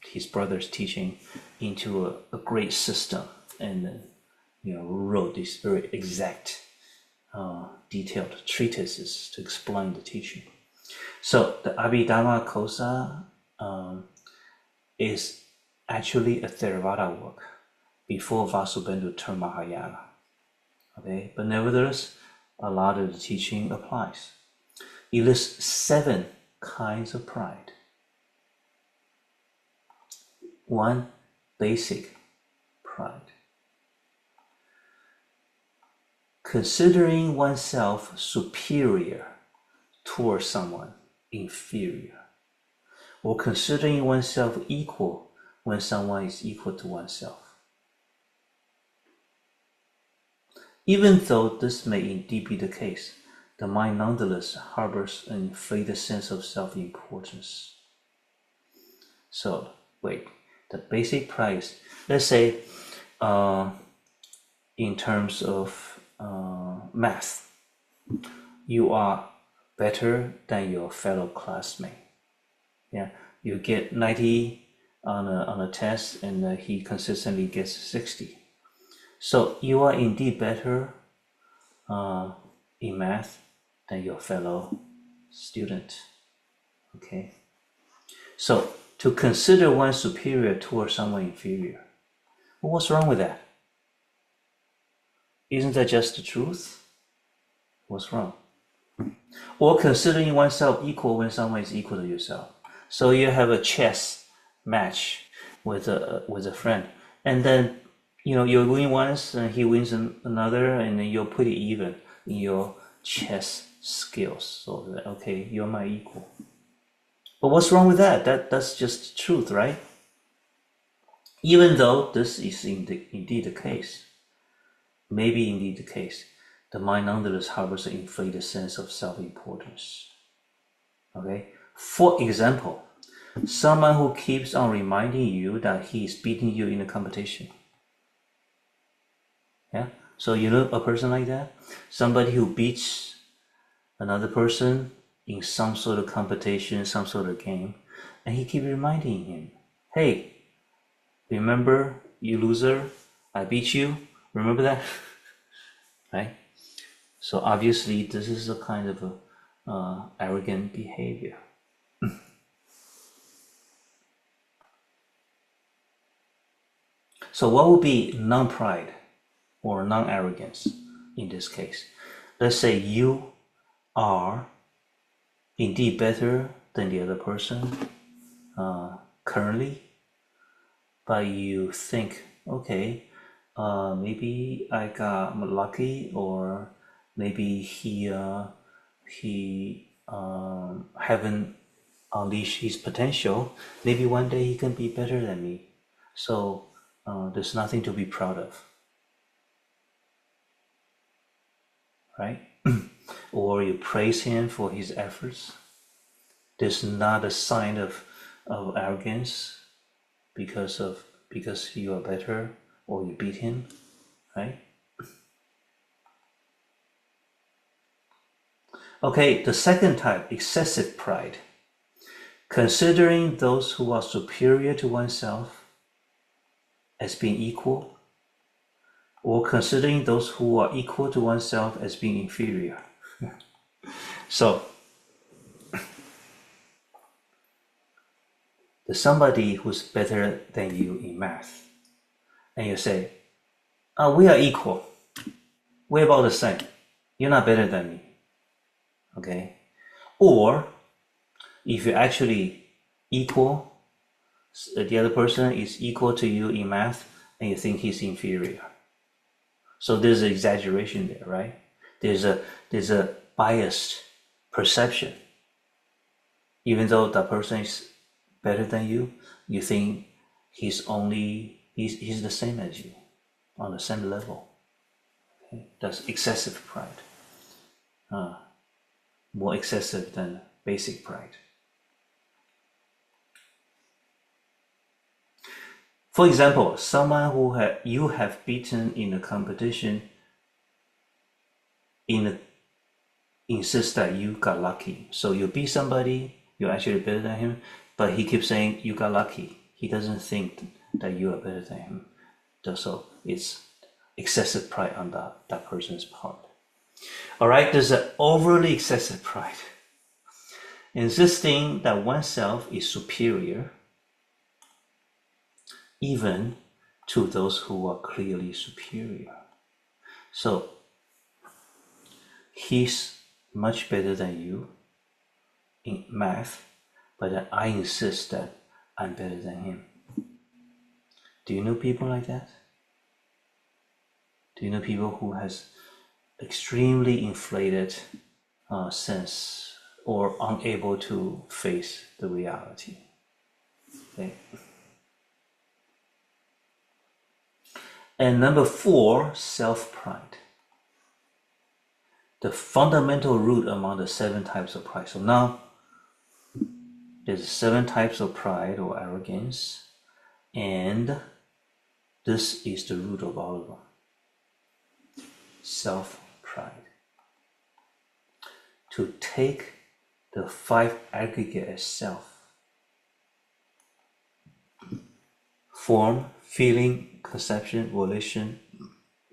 his brother's teaching into a great system, and then wrote these very exact, detailed treatises to explain the teaching. So the Abhidhamma Kosa is actually a Theravada work before Vasubandhu turned Mahayana. Okay, but nevertheless, a lot of the teaching applies. It lists 7 kinds of pride. 1, basic pride. Considering oneself superior towards someone inferior, or considering oneself equal when someone is equal to oneself. Even though this may indeed be the case, the mind nonetheless harbors an inflated sense of self-importance. So, the basic pride is, let's say, in terms of math, you are better than your fellow classmate. Yeah, you get 90 on a test, and he consistently gets 60. So you are indeed better in math than your fellow student. Okay. So to consider one superior towards someone inferior, well, what's wrong with that? Isn't that just the truth? What's wrong? Or considering oneself equal when someone is equal to yourself. So you have a chess match with a friend, and then you win once and he wins another, and then you're pretty even in your chess skills. So okay, you're my equal. But what's wrong with that? That's just the truth, right? Even though this is indeed the case, maybe indeed the case, the mind nonetheless harbors an inflated sense of self-importance. Okay? For example, someone who keeps on reminding you that he is beating you in a competition. Yeah? So you know a person like that? Somebody who beats another person in some sort of competition, some sort of game, and he keeps reminding him, hey, remember, you loser, I beat you, remember that? Right? So obviously this is a kind of arrogant behavior. So what would be non-pride or non-arrogance in this case? Let's say you are indeed better than the other person currently, but you think, okay, maybe I got lucky, or maybe he haven't unleashed his potential. Maybe one day he can be better than me. So there's nothing to be proud of, right? Or you praise him for his efforts. There's not a sign of arrogance because you are better or you beat him, right? Okay, the second type, excessive pride. Considering those who are superior to oneself as being equal, or considering those who are equal to oneself as being inferior. So, there's somebody who's better than you in math, and you say, we are equal. We're about the same. You're not better than me. Okay? Or, if you're actually equal, the other person is equal to you in math, and you think he's inferior. So there's an exaggeration there, right? There's a biased perception. Even though that person is better than you, you think he's the same as you, on the same level. Okay? That's excessive pride. More excessive than basic pride. For example, someone who you have beaten in a competition insists that you got lucky. So you beat somebody, you're actually better than him, but he keeps saying you got lucky. He doesn't think that you are better than him. So it's excessive pride on that person's part. All right, there's an overly excessive pride. Insisting that oneself is superior even to those who are clearly superior. So he's much better than you in math, but I insist that I'm better than him. Do you know people like that? Do you know people who has extremely inflated sense or unable to face the reality? Okay. And number 4, self-pride. The fundamental root among the 7 types of pride. So now there's 7 types of pride or arrogance, and this is the root of all of them. Self-pride. To take the 5 aggregate as self. Form, feeling, conception, volition,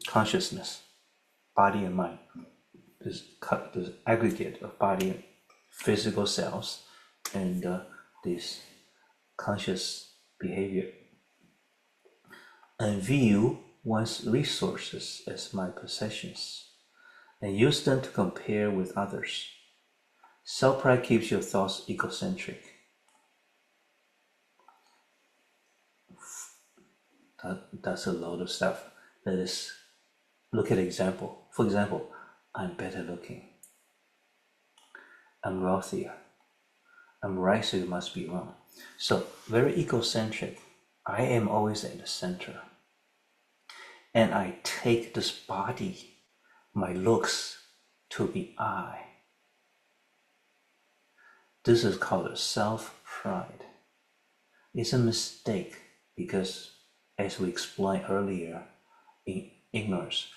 consciousness, body and mind. This aggregate of body and physical cells and this conscious behavior. And view one's resources as my possessions and use them to compare with others. Self-pride keeps your thoughts egocentric. That's a lot of stuff. Let us look at an example. For example, I'm better looking. I'm wealthier. I'm right, so you must be wrong. So very egocentric. I am always at the center. And I take this body, my looks, to be I. This is called self-pride. It's a mistake because, as we explained earlier, in ignorance,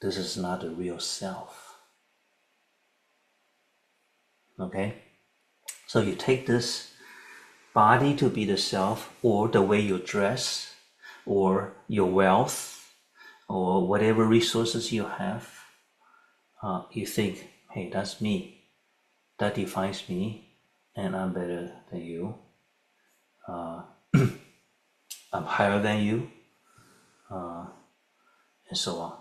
this is not the real self. Okay? So you take this body to be the self, or the way you dress, or your wealth, or whatever resources you have. You think, hey, that's me. That defines me, and I'm better than you. I'm higher than you. and so on.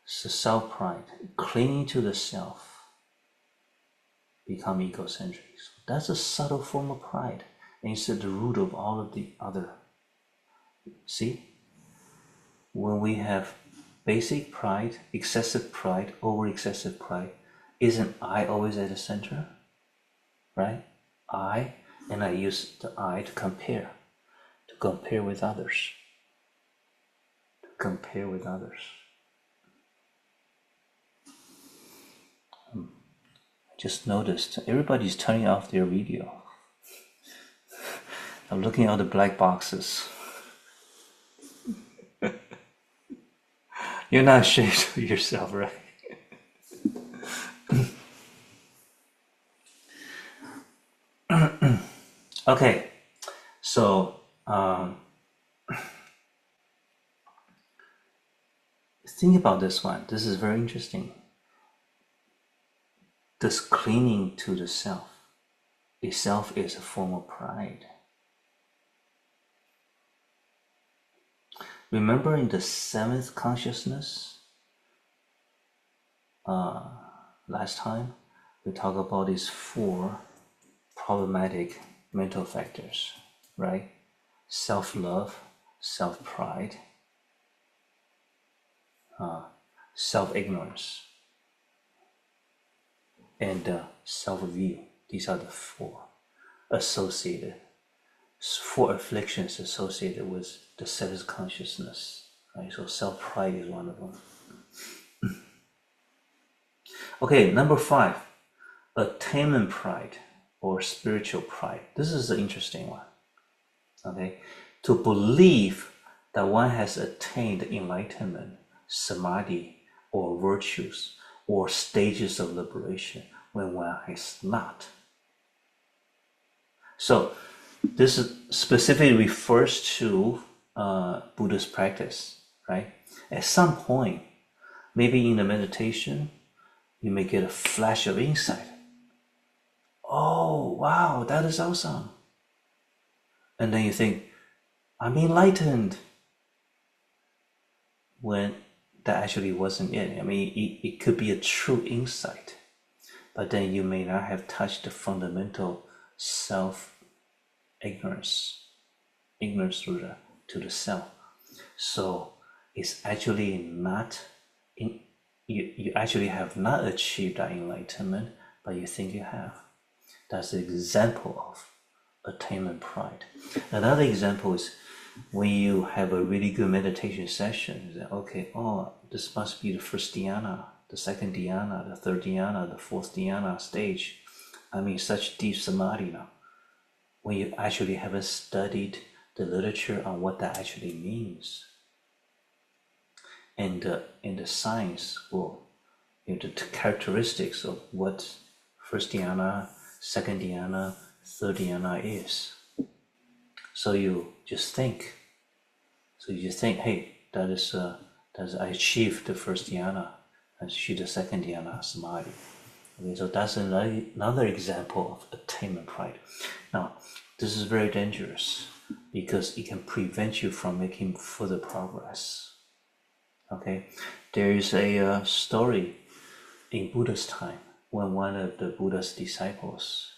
So self-pride, clinging to the self, become egocentric. So that's a subtle form of pride, and it's at the root of all of the other. See? When we have basic pride, excessive pride, over-excessive pride, isn't I always at the center? Right? I, and I use the I to compare with others. To compare with others. I just noticed everybody's turning off their video. I'm looking at the black boxes. You're not ashamed of yourself, right? Okay, so think about this one. This is very interesting. This clinging to the self itself is a form of pride. Remember in the seventh consciousness, last time, we talked about these 4 problematic mental factors, right? Self-love, self-pride, self-ignorance, and self-view. These are the 4 associated, 4 afflictions associated with the seventh consciousness, right? So self-pride is one of them. Okay, number 5, attainment pride or spiritual pride. This is the interesting one. Okay, to believe that one has attained enlightenment, samadhi, or virtues, or stages of liberation when one has not. So this specifically refers to Buddhist practice, right? At some point, maybe in the meditation, you may get a flash of insight. Oh, wow, that is awesome. And then you think, I'm enlightened. When that actually wasn't it. I mean, it could be a true insight, but then you may not have touched the fundamental self-ignorance, ignorance to the self. So it's actually not, you actually have not achieved that enlightenment, but you think you have. That's the example of attainment pride. Another example is when you have a really good meditation session, you say, okay, oh, this must be the first dhyana, the second dhyana, the third dhyana, the fourth dhyana stage. I'm in such deep samadhi now. When you actually haven't studied the literature on what that actually means. And the science, or the characteristics of what first dhyana, second dhyana, third dhyana is. So you just think. So you just think, hey, that is I achieved the first dhyana, I achieved the second dhyana, samadhi. Okay, so that's another example of attainment pride. Now, this is very dangerous because it can prevent you from making further progress. Okay, there is a story in Buddha's time when one of the Buddha's disciples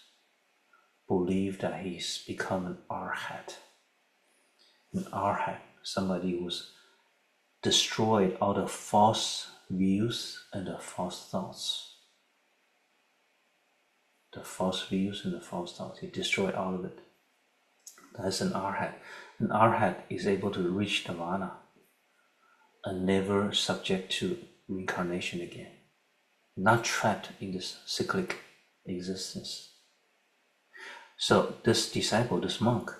believed that he's become an arhat. An arhat, somebody who's destroyed all the false views and the false thoughts. The false views and the false thoughts, he destroyed all of it. That's an arhat. An arhat is able to reach nirvana and never subject to reincarnation again. Not trapped in this cyclic existence. So this disciple, this monk,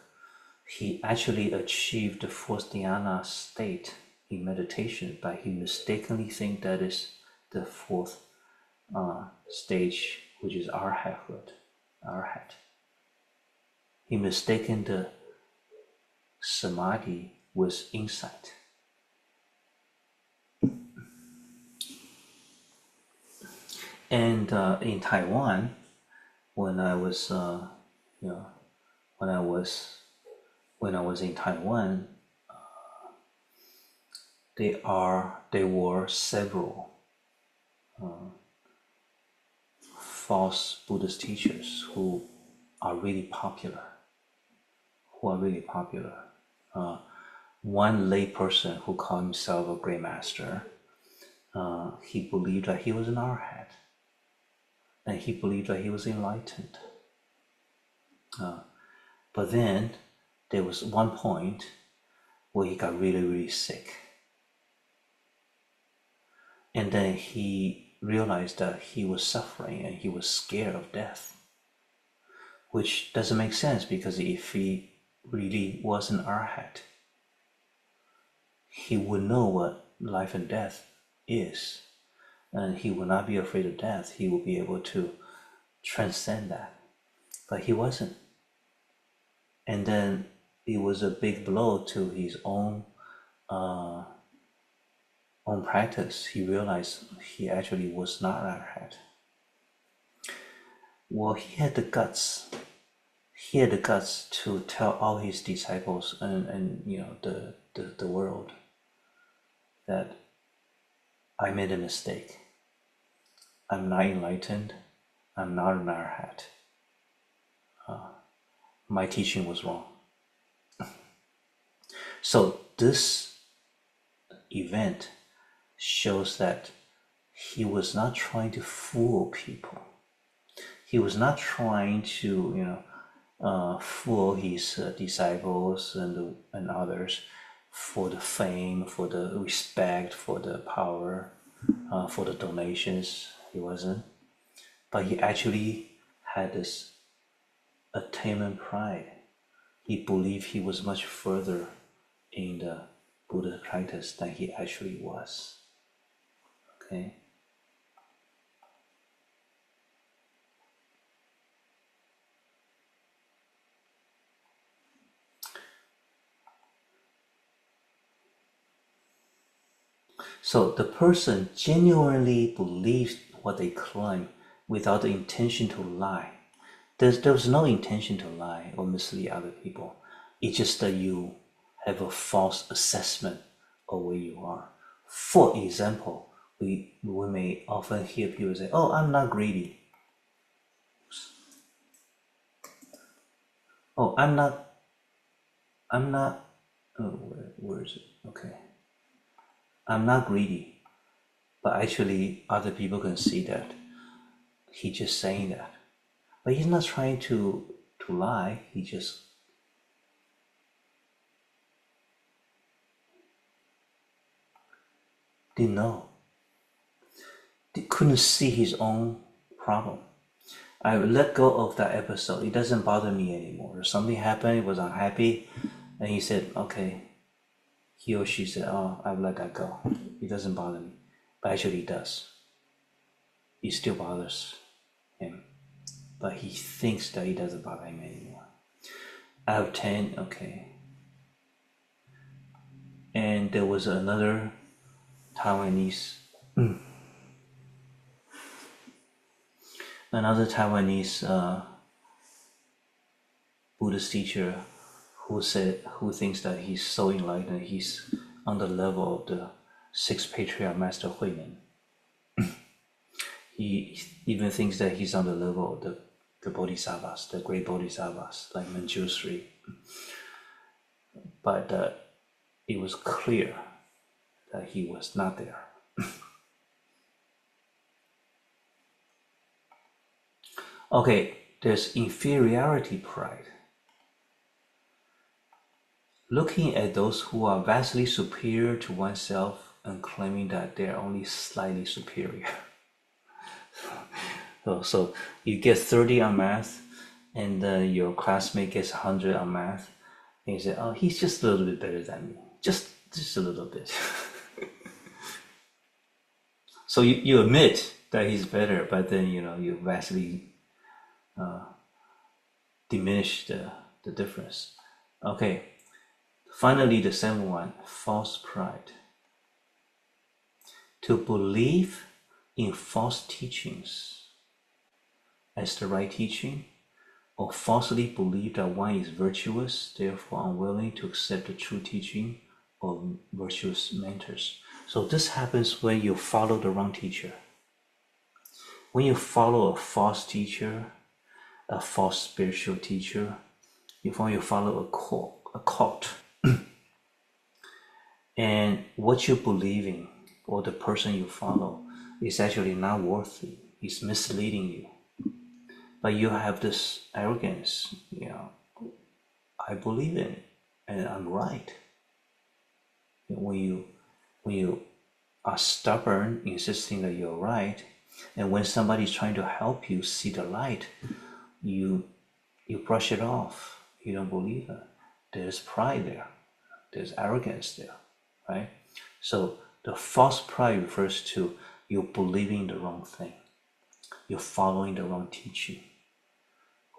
he actually achieved the fourth dhyana state in meditation, but he mistakenly think that is the fourth stage, which is arhathood. Arhat. He mistaken the samadhi with insight. And in Taiwan, when I was when I was in Taiwan, there were several false Buddhist teachers who are really popular. One lay person who called himself a great master, he believed that he was an arhat, and he believed that he was enlightened. But then there was one point where he got really, really sick. And then he realized that he was suffering and he was scared of death, which doesn't make sense, because if he really was an arhat, he would know what life and death is, and he would not be afraid of death. He would be able to transcend that, but he wasn't. And then it was a big blow to his own practice. He realized he actually was not an arhat. Well, he had the guts to tell all his disciples and the world that I made a mistake. I'm not enlightened. I'm not an arhat. My teaching was wrong. So this event shows that he was not trying to fool people. He was not trying to, fool his disciples and others for the fame, for the respect, for the power, for the donations. He wasn't. But he actually had this attainment pride. He believed he was much further in the Buddha practice than he actually was. Okay? So the person genuinely believes what they claim without the intention to lie. There was no intention to lie or mislead other people. It's just that you have a false assessment of where you are. For example, we may often hear people say, "Oh, I'm not greedy." Oh, I'm not. Oh, where is it? Okay. I'm not greedy, but actually, other people can see that he's just saying that. But he's not trying to lie. He just didn't know. He couldn't see his own problem. I let go of that episode. It doesn't bother me anymore. Something happened, he was unhappy, and he said, okay. He or she said, "Oh, I've let that go. It doesn't bother me." But actually it does. It still bothers him. But he thinks that it doesn't bother him anymore. Out of 10, okay. And there was another Taiwanese Buddhist teacher who thinks that he's so enlightened, he's on the level of the sixth patriarch Master Huimen. He even thinks that he's on the level of the Bodhisattvas, the great Bodhisattvas, like Manjushri. But it was clear that he was not there. Okay, there's inferiority pride. Looking at those who are vastly superior to oneself and claiming that they're only slightly superior. So you get 30 on math, and your classmate gets 100 on math, and you say, "Oh, he's just a little bit better than me, just a little bit." So you admit that he's better, but then you vastly diminish the difference. Okay. Finally, the seventh one, false pride. To believe in false teachings as the right teaching, or falsely believe that one is virtuous, therefore unwilling to accept the true teaching, or virtuous mentors. So this happens when you follow the wrong teacher. When you follow a false teacher, a false spiritual teacher, you follow a cult, and what you believe in or the person you follow is actually not worthy, it's misleading you. But you have this arrogance, I believe in it and I'm right. When you are stubborn, insisting that you're right, and when somebody's trying to help you see the light, you brush it off. You don't believe it. There's pride there. There's arrogance there, right? So the false pride refers to you believing the wrong thing. You're following the wrong teaching,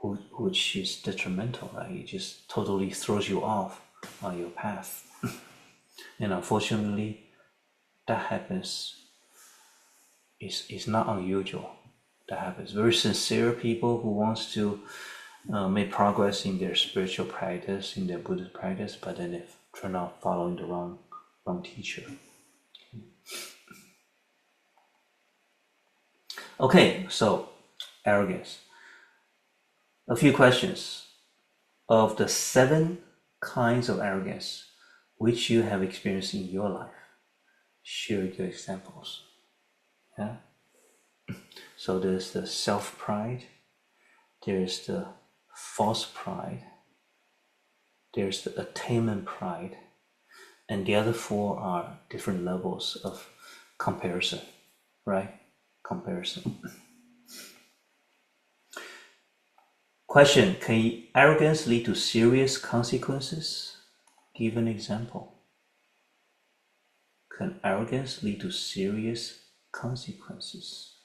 which is detrimental, right? It just totally throws you off on your path. And unfortunately, that happens. It's not unusual. That happens. Very sincere people who wants to make progress in their spiritual practice, in their Buddhist practice, but then they turn out following the wrong teacher. Okay, so arrogance. A few questions. Of the 7 kinds of arrogance which you have experienced in your life, share your examples. Yeah. So there's the self-pride, there's the false pride, there's the attainment pride, and the other 4 are different levels of comparison, right? Comparison. Question, can arrogance lead to serious consequences? Give an example. Can arrogance lead to serious consequences?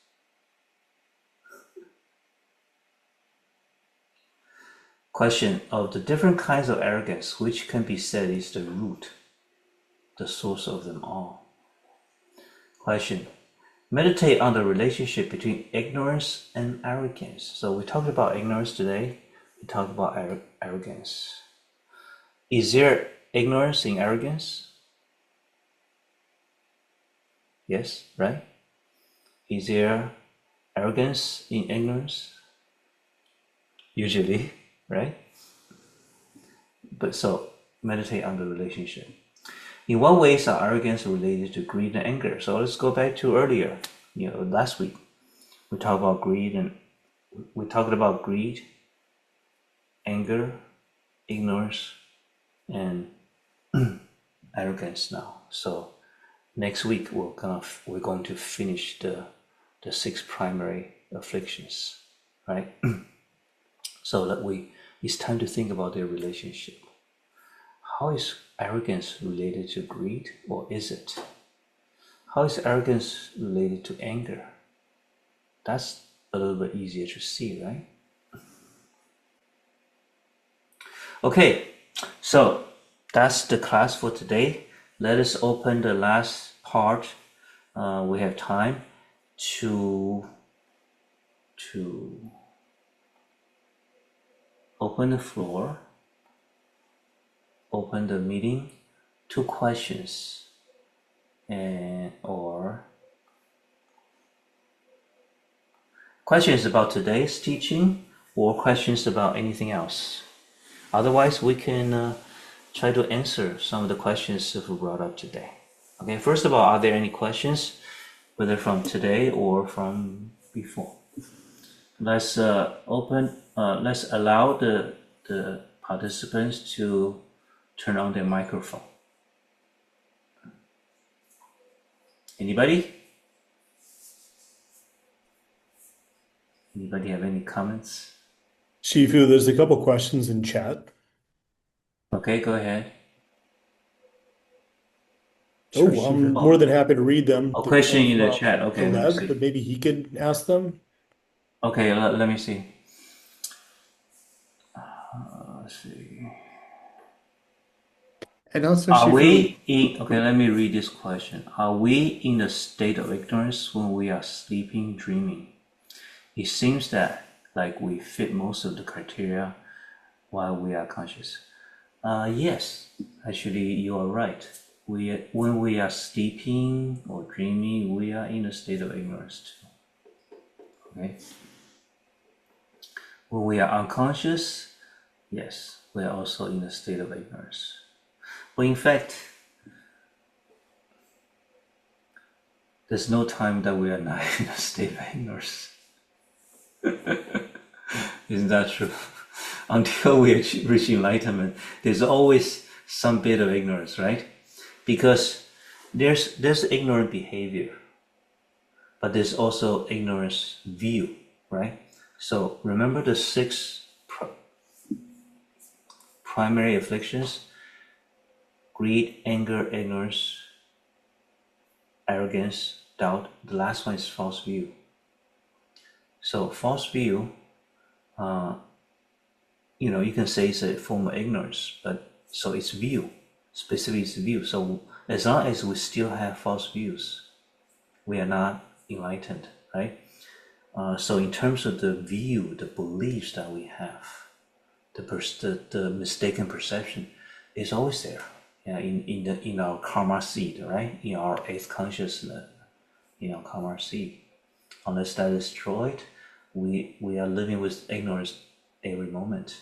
Question, of the different kinds of arrogance, which can be said is the root, the source of them all? Question, meditate on the relationship between ignorance and arrogance. So we talked about ignorance today, we talked about arrogance. Is there ignorance in arrogance? Yes, right? Is there arrogance in ignorance? Usually, right? But so, meditate on the relationship. In what ways are arrogance related to greed and anger? So let's go back to earlier, last week. We talked about greed anger, ignorance, and arrogance now. So next week we're going to finish the 6 primary afflictions, right? So it's time to think about their relationship. How is arrogance related to greed, or is it? How is arrogance related to anger? That's a little bit easier to see, right? Okay, so that's the class for today. Let us open the last part. We have time to open the floor, open the meeting to questions or questions about today's teaching or questions about anything else. Otherwise, we can try to answer some of the questions that we brought up today. Okay, first of all, are there any questions, whether from today or from before? Let's let's allow the participants to turn on their microphone. Anybody? Anybody have any comments? Shifu, there's a couple questions in chat. Okay, go ahead. Oh, I'm more than happy to read them. A question in the chat. Okay, let me see. But maybe he could ask them. Okay, let me see. Let's see. And also, okay, let me read this question. Are we in a state of ignorance when we are sleeping, dreaming? It seems that like we fit most of the criteria while we are conscious. Yes, actually you are right. when we are sleeping or dreaming, we are in a state of ignorance too. Okay? When we are unconscious, yes, we are also in a state of ignorance. But in fact, there's no time that we are not in a state of ignorance. Isn't that true? Until we reach enlightenment, there's always some bit of ignorance, right? Because there's ignorant behavior, but there's also ignorance view, right? So remember the 6 primary afflictions: greed, anger, ignorance, arrogance, doubt. The last one is false view. So false view, you can say it's a form of ignorance, but so it's view, specifically it's view. So as long as we still have false views, we are not enlightened, right? So in terms of the view, the beliefs that we have, the mistaken perception is always there. Yeah, in our karma seed, right? In our 8th consciousness, in our karma seed. Unless that is destroyed, we are living with ignorance every moment.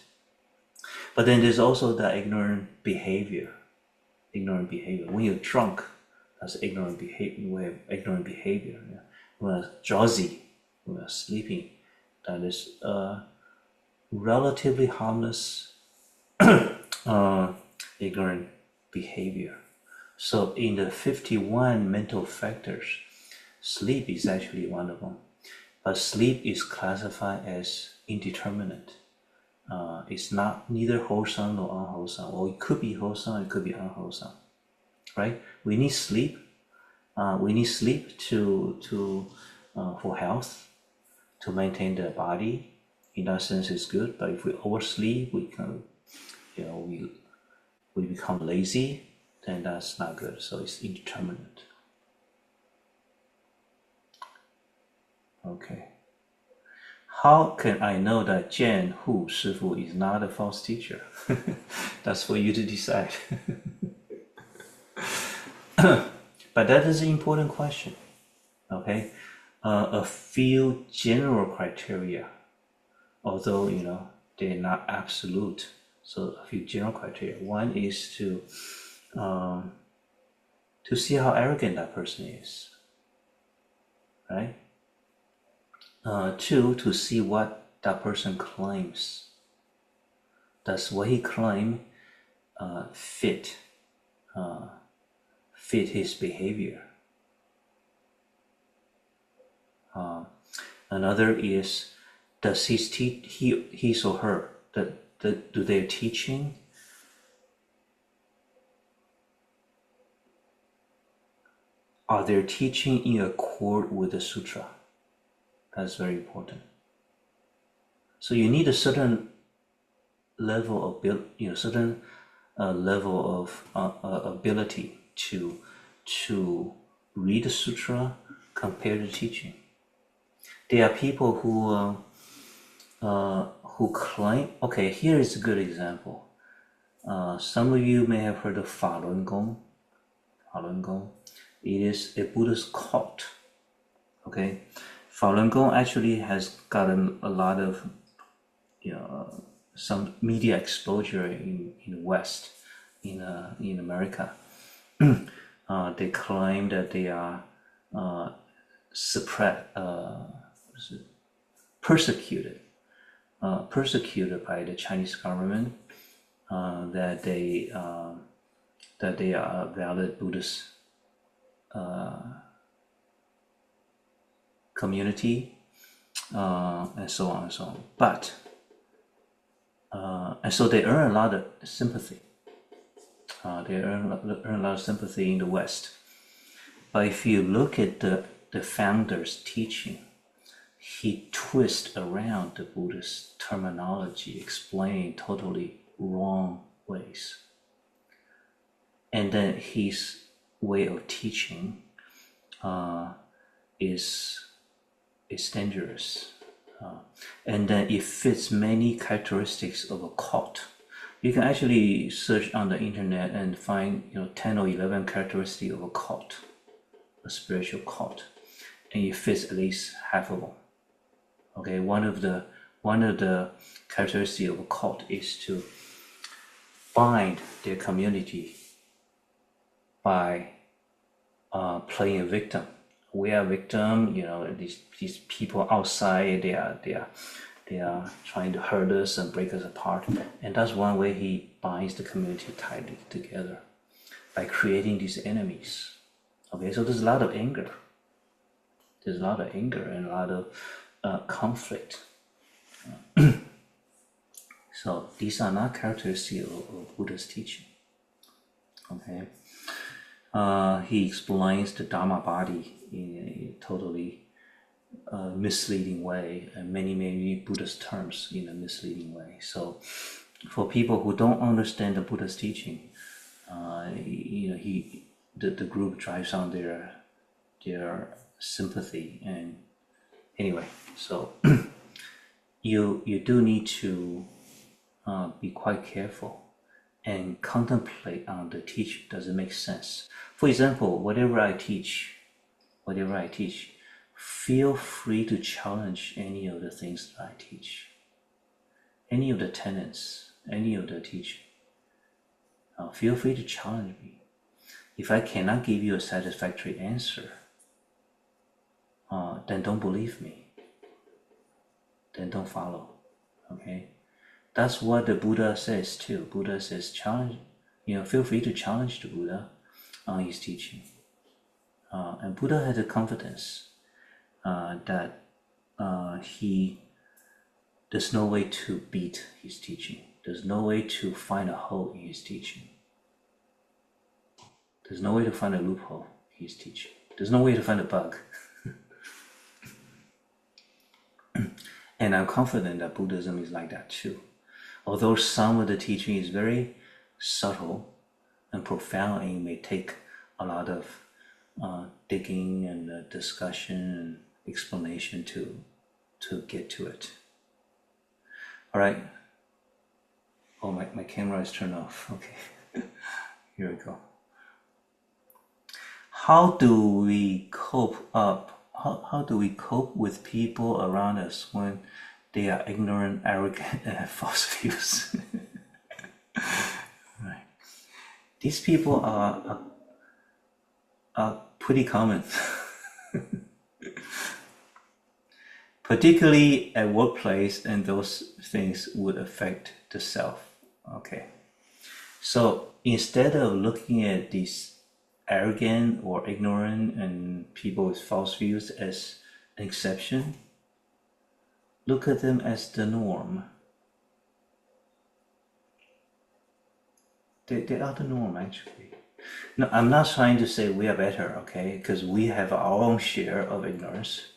But then there's also the ignorant behavior. When you're drunk, that's ignorant behavior. We have ignorant behavior. Yeah. When we're drowsy, when we're sleeping, that is relatively harmless ignorant behavior. So in the 51 mental factors, sleep is actually one of them. But sleep is classified as indeterminate. It's neither wholesome nor unwholesome. Or it could be wholesome, it could be unwholesome, right? We need sleep. We need sleep for health, to maintain the body. In that sense, it's good. But if we oversleep, we become lazy, then that's not good. So it's indeterminate. Okay. How can I know that JianHu Shifu is not a false teacher? That's for you to decide. But that is an important question. Okay, a few general criteria, although they're not absolute. So a few general criteria. One is to see how arrogant that person is, right? 2, to see what that person claims. Does what he claims fit his behavior? Another is, does he or her, do their teaching in accord with the sutra? That's very important. So you need a certain level of ability to read the sutra, compare the teaching. There are people who claim. Okay, here is a good example. Some of you may have heard of Falun Gong. Falun Gong. It is a Buddhist cult. Okay. Falun Gong actually has gotten a lot of some media exposure in the West, in America. They claim that they are persecuted by the Chinese government, that they are a valid Buddhist community, and so on and so on. But and so they earn a lot of sympathy. They earn a lot of sympathy in the West. But if you look at the founder's teaching, he twists around the Buddhist terminology, explaining totally wrong ways. And then his way of teaching is dangerous. And then it fits many characteristics of a cult. You can actually search on the internet and find 10 or 11 characteristics of a cult, a spiritual cult, and it fits at least half of them. Okay, one of the characteristics of a cult is to bind their community by playing a victim. We are victim. These people outside, they are trying to hurt us and break us apart, and that's one way he binds the community tightly together by creating these enemies. Okay, so there's a lot of anger. There's a lot of anger and a lot of conflict. So these are not characteristics of Buddha's teaching. Okay, he explains the Dharma body in a totally misleading way, and many Buddhist terms in a misleading way. So for people who don't understand the Buddha's teaching, the group drives on their sympathy. And anyway, so you do need to be quite careful and contemplate on the teaching. Does it make sense? For example, whatever I teach, feel free to challenge any of the things that I teach, any of the tenets, any of the teaching. Feel free to challenge me. If I cannot give you a satisfactory answer, then don't believe me. Then don't follow. Okay? That's what the Buddha says too. Buddha says, challenge. Feel free to challenge the Buddha on his teaching. And Buddha had the confidence that there's no way to beat his teaching. There's no way to find a hole in his teaching. There's no way to find a loophole in his teaching. There's no way to find a bug. And I'm confident that Buddhism is like that too. Although some of the teaching is very subtle and profound, and it may take a lot of digging and discussion and explanation to get to it. All right. Oh, my camera is turned off. Okay. Here we go. How do we cope with people around us when they are ignorant, arrogant, and have false views? Right. These people are pretty common. Particularly at workplace, and those things would affect the self. Okay. So instead of looking at these arrogant or ignorant and people with false views as an exception, look at them as the norm. They are the norm, actually. No, I'm not trying to say we are better, okay? Because we have our own share of ignorance.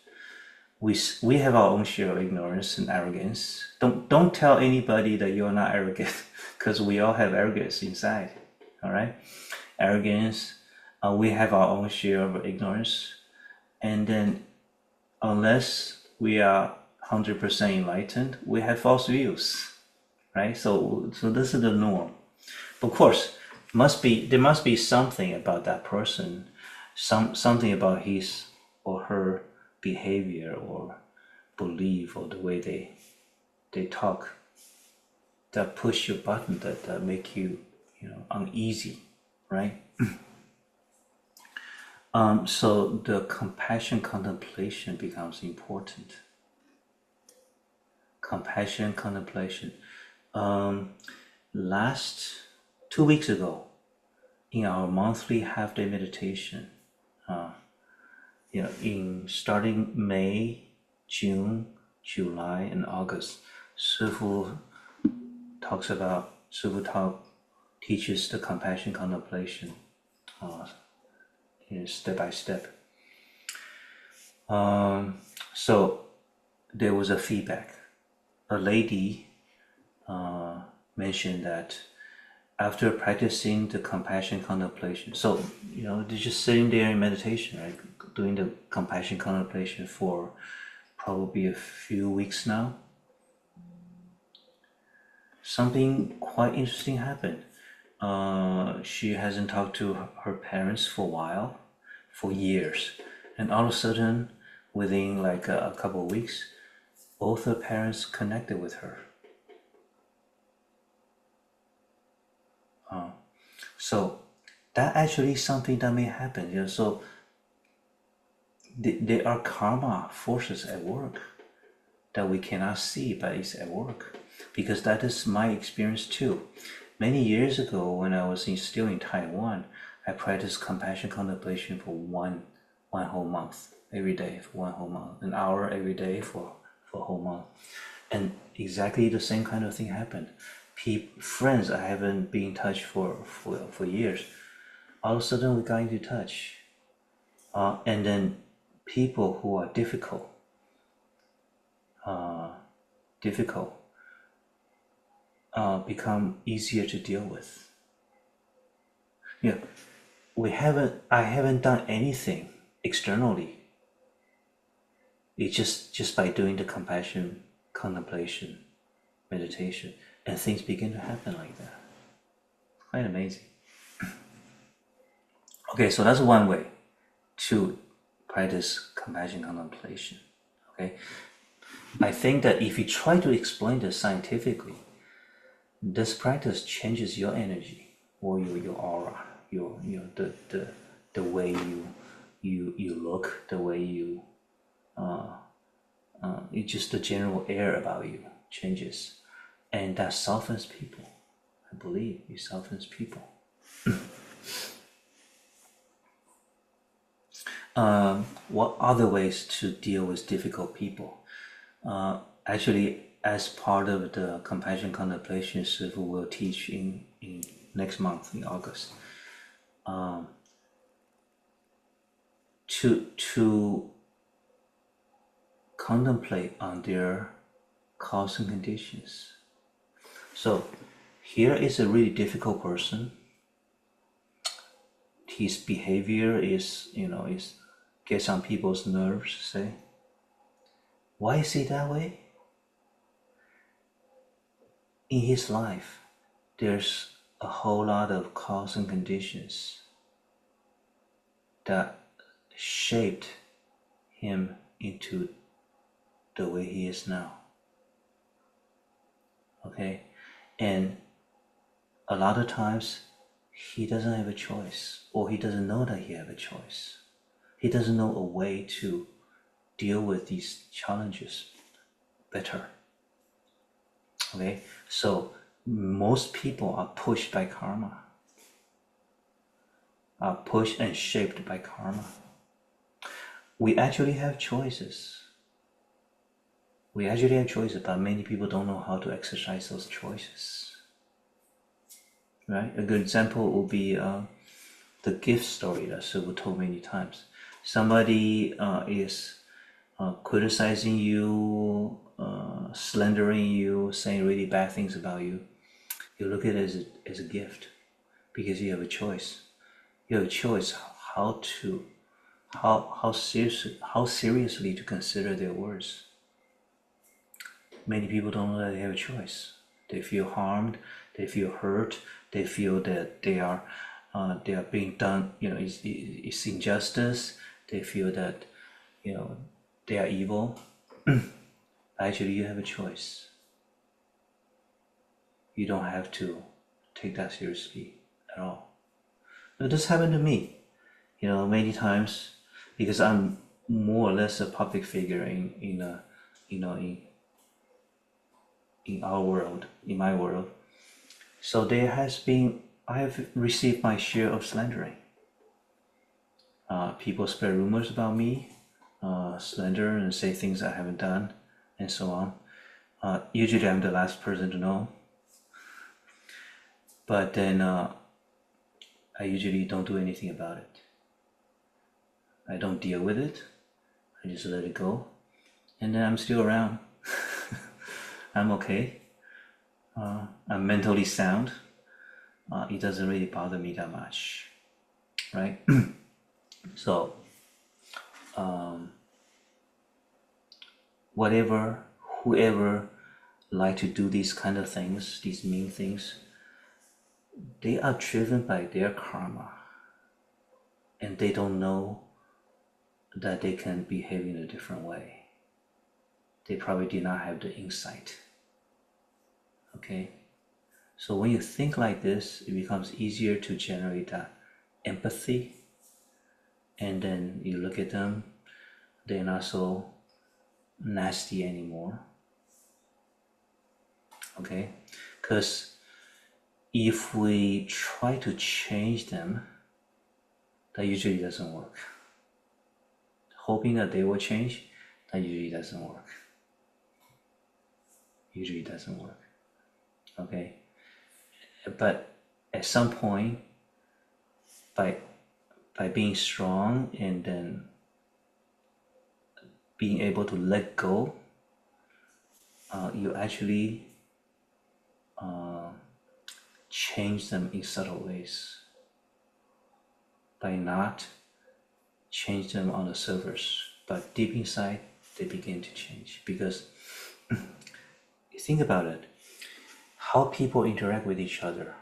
We have our own share of ignorance and arrogance. Don't tell anybody that you're not arrogant, because we all have arrogance inside. All right, arrogance. We have our own share of ignorance, and then unless we are 100% enlightened, we have false views, right? So this is the norm. Of course, there must be something about that person, something about his or her behavior or belief or the way they talk that push your button, that make you uneasy, right? So the compassion contemplation becomes important. Compassion contemplation. Last 2 weeks ago, in our monthly half-day meditation, in starting May, June, July, and August, Shifu teaches the compassion contemplation step by step. So there was a feedback. A lady mentioned that after practicing the compassion contemplation, so they're just sitting there in meditation, right, doing the compassion contemplation for probably a few weeks now. something quite interesting happened. She hasn't talked to her parents for a while, for years, and all of a sudden, within like a couple of weeks, both her parents connected with her. So that actually is something that may happen. You know, so there are karma forces at work that we cannot see, but it's at work, because that is my experience too. Many years ago, when I was still in Taiwan, I practiced compassion contemplation for one whole month, every day for 1 whole month, an hour every day for a whole month, and exactly the same kind of thing happened. Friends I haven't been in touch for years, all of a sudden we got into touch, and then people who are difficult become easier to deal with. Yeah, I haven't done anything externally. It's just by doing the compassion contemplation meditation, and things begin to happen like that. Quite amazing. Okay, so that's one way to practice compassion contemplation. Okay, I think that if you try to explain this scientifically, this practice changes your energy or your aura, the way you look, the way you it's just the general air about you changes, and that softens people. I believe it softens people. What other ways to deal with difficult people? Actually, as part of the compassion contemplation, Shifu will teach in next month in August. To contemplate on their cause and conditions. So here is a really difficult person. His behavior is gets on people's nerves, say. Why is he that way? In his life, there's a whole lot of cause and conditions that shaped him into the way he is now. Okay? And a lot of times he doesn't have a choice, or he doesn't know that he has a choice. He doesn't know a way to deal with these challenges better. Okay? So most people are pushed by karma, are pushed and shaped by karma. We actually have choices. But many people don't know how to exercise those choices. Right? A good example would be the gift story that Shifu told many times. Somebody is criticizing you, slandering you, saying really bad things about you. You look at it as a gift, because you have a choice. You have a choice how seriously to consider their words. Many people don't know that they have a choice. They feel harmed, they feel hurt, they feel that they are being done, it's injustice. They feel that, they are evil. Actually, you have a choice. You don't have to take that seriously at all. But this happened to me, many times, because I'm more or less a public figure in our world, in my world. So I have received my share of slandering. People spread rumors about me, slander and say things I haven't done, and so on. Usually I'm the last person to know. But then I usually don't do anything about it. I don't deal with it. I just let it go. And then I'm still around. I'm okay. I'm mentally sound. It doesn't really bother me that much, right? So, whoever like to do these kind of things, these mean things, they are driven by their karma, and they don't know that they can behave in a different way. They probably did not have the insight. Okay? So when you think like this, it becomes easier to generate that empathy, and then you look at them, they're not so nasty anymore. Okay? Because if we try to change them, that usually doesn't work. Hoping that they will change, that usually doesn't work. Usually doesn't work. Okay? But at some point, by being strong and then being able to let go, you actually change them in subtle ways. By not change them on the surface, but deep inside, they begin to change. Because think about it, how people interact with each other,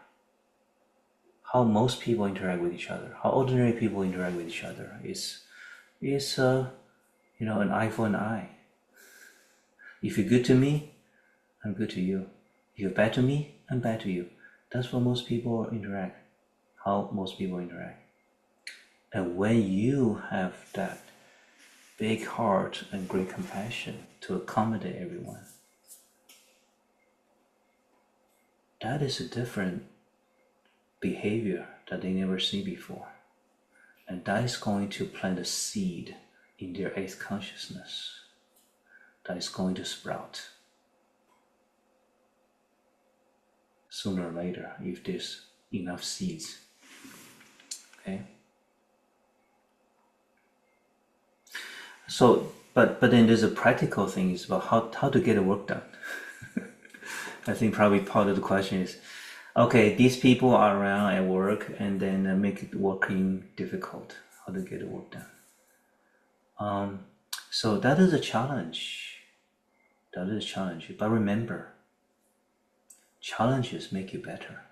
how most people interact with each other, how ordinary people interact with each other is an eye for an eye. If you're good to me, I'm good to you. If you're bad to me, I'm bad to you. That's how most people interact. And when you have that big heart and great compassion to accommodate everyone, that is a different behavior that they never seen before. And that is going to plant a seed in their eighth consciousness that is going to sprout sooner or later if there's enough seeds. Okay? So, but then there's a practical thing is about how to get the work done. I think probably part of the question is, okay, these people are around at work and then make it working difficult. How to get the work done? So that is a challenge. But remember, challenges make you better.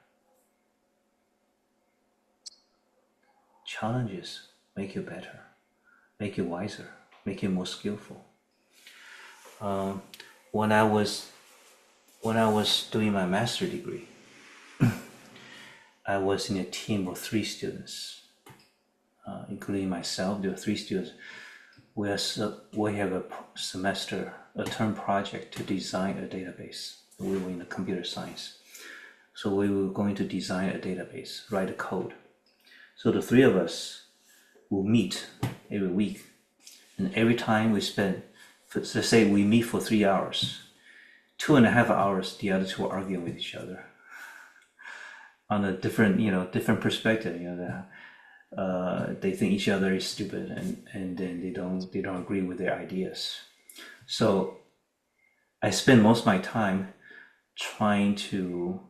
Challenges make you better, make you wiser, make you more skillful. When I was doing my master's degree, I was in a team of 3 students, including myself. There were 3 students. We have a term project to design a database. We were in the computer science. So we were going to design a database, write a code. So the 3 of us will meet every week. And every time we spend, let's say we meet for 3 hours, 2.5 hours, the other 2 are arguing with each other on a different perspective. They think each other is stupid, and then they don't agree with their ideas. So I spend most of my time trying to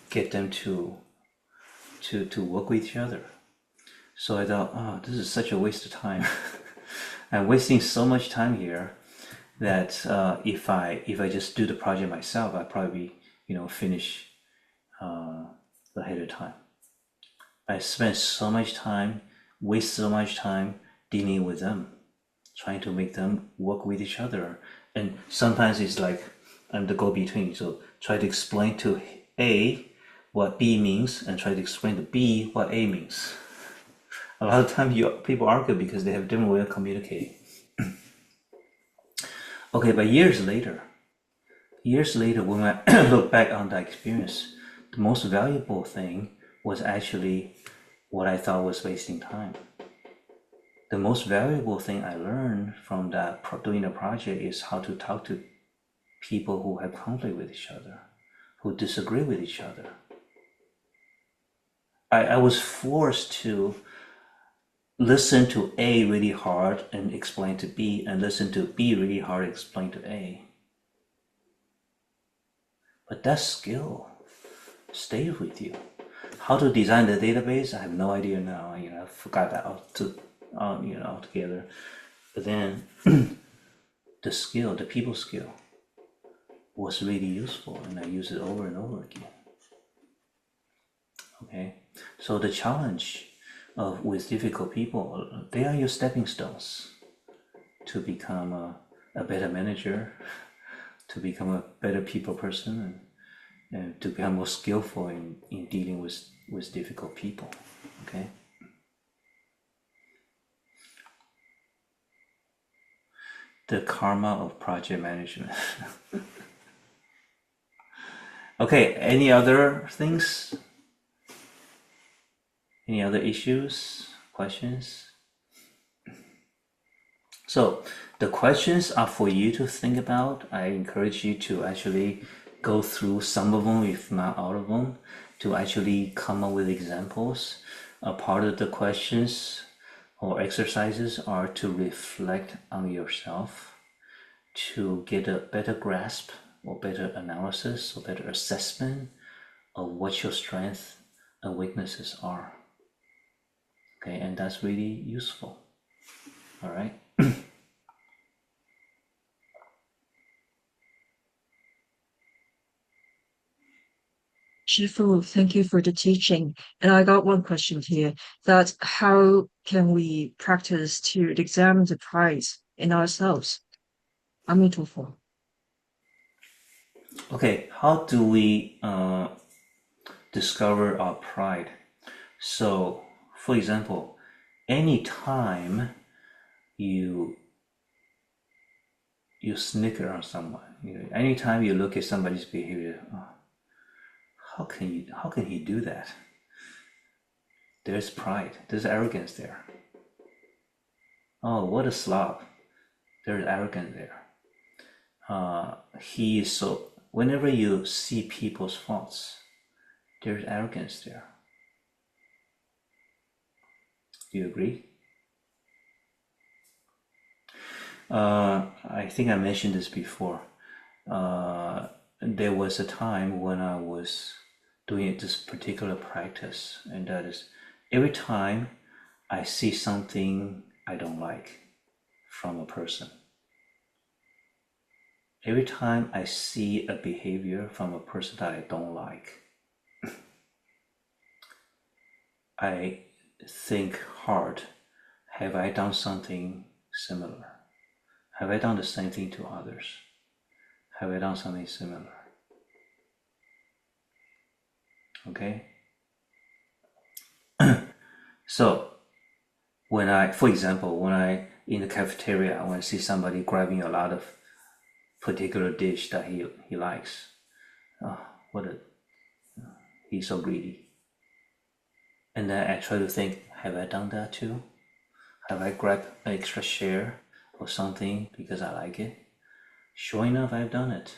get them to work with each other. So I thought, oh, this is such a waste of time. I'm wasting so much time here that if I just do the project myself, I'd probably finish ahead of time. I spent so much time, waste so much time dealing with them, trying to make them work with each other. And sometimes it's like I'm the go-between. So try to explain to A what B means and try to explain to B what A means. A lot of times people argue because they have different way of communicating. Okay, but years later, when I look back on that experience, the most valuable thing was actually what I thought was wasting time. The most valuable thing I learned from that doing the project is how to talk to people who have conflict with each other, who disagree with each other. I was forced to listen to A really hard and explain to B, and listen to B really hard and explain to A. But that skill stays with you. How to design the database, I have no idea now. I forgot that altogether. But then the skill, the people skill, was really useful, and I use it over and over again. Okay, so the challenge with difficult people, they are your stepping stones to become a better manager, to become a better people person, and to become more skillful in dealing with difficult people. Okay. The karma of project management. Okay, any other things? Any other issues, questions? So the questions are for you to think about. I encourage you to actually go through some of them, if not all of them, to actually come up with examples. A part of the questions or exercises are to reflect on yourself, to get a better grasp or better analysis or better assessment of what your strengths and weaknesses are. Okay, and that's really useful. All right. Shifu, thank you for the teaching. And I got one question here, that how can we practice to examine the pride in ourselves? Amitabha. Okay, how do we discover our pride? So, for example, anytime you snicker on someone, anytime you look at somebody's behavior, how can he do that? There's pride, there's arrogance there. Oh, what a slob! There's arrogance there. He is so. Whenever you see people's faults, there's arrogance there. Do you agree? I think I mentioned this before. There was a time when I was doing this particular practice, and that is every time I see something I don't like from a person, every time I see a behavior from a person that I don't like, I think hard, have I done something similar? Have I done the same thing to others? Have I done something similar? Okay? So, for example, when I, in the cafeteria, when I see somebody grabbing a lot of particular dish that he likes, he's so greedy. And then I try to think, have I done that too? Have I grabbed an extra share or something because I like it? Sure enough, I've done it.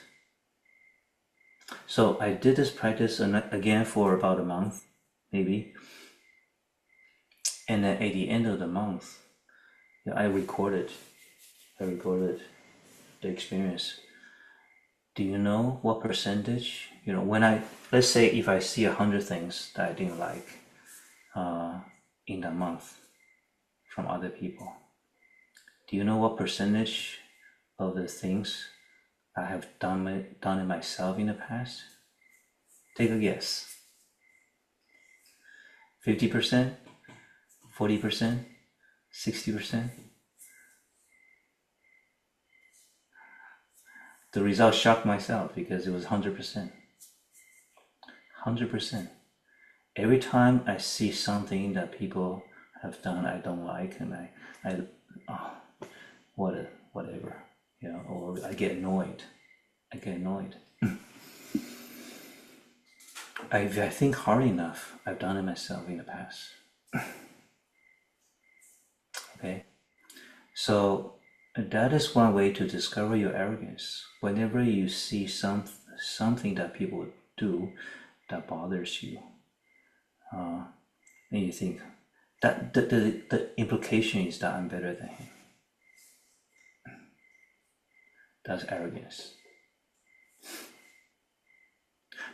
So I did this practice again for about a month, maybe. And then at the end of the month, I recorded the experience. Do you know what percentage, let's say if I see 100 things that I didn't like in that month from other people, do you know what percentage of the things I have done it myself in the past? Take a guess. 50%? 40%? 60%? The result shocked myself because it was 100%. 100%. Every time I see something that people have done I don't like, and whatever, or I get annoyed. If I think hard enough, I've done it myself in the past. Okay, so that is one way to discover your arrogance. Whenever you see something that people do that bothers you, and you think that the implication is that I'm better than him. That's arrogance.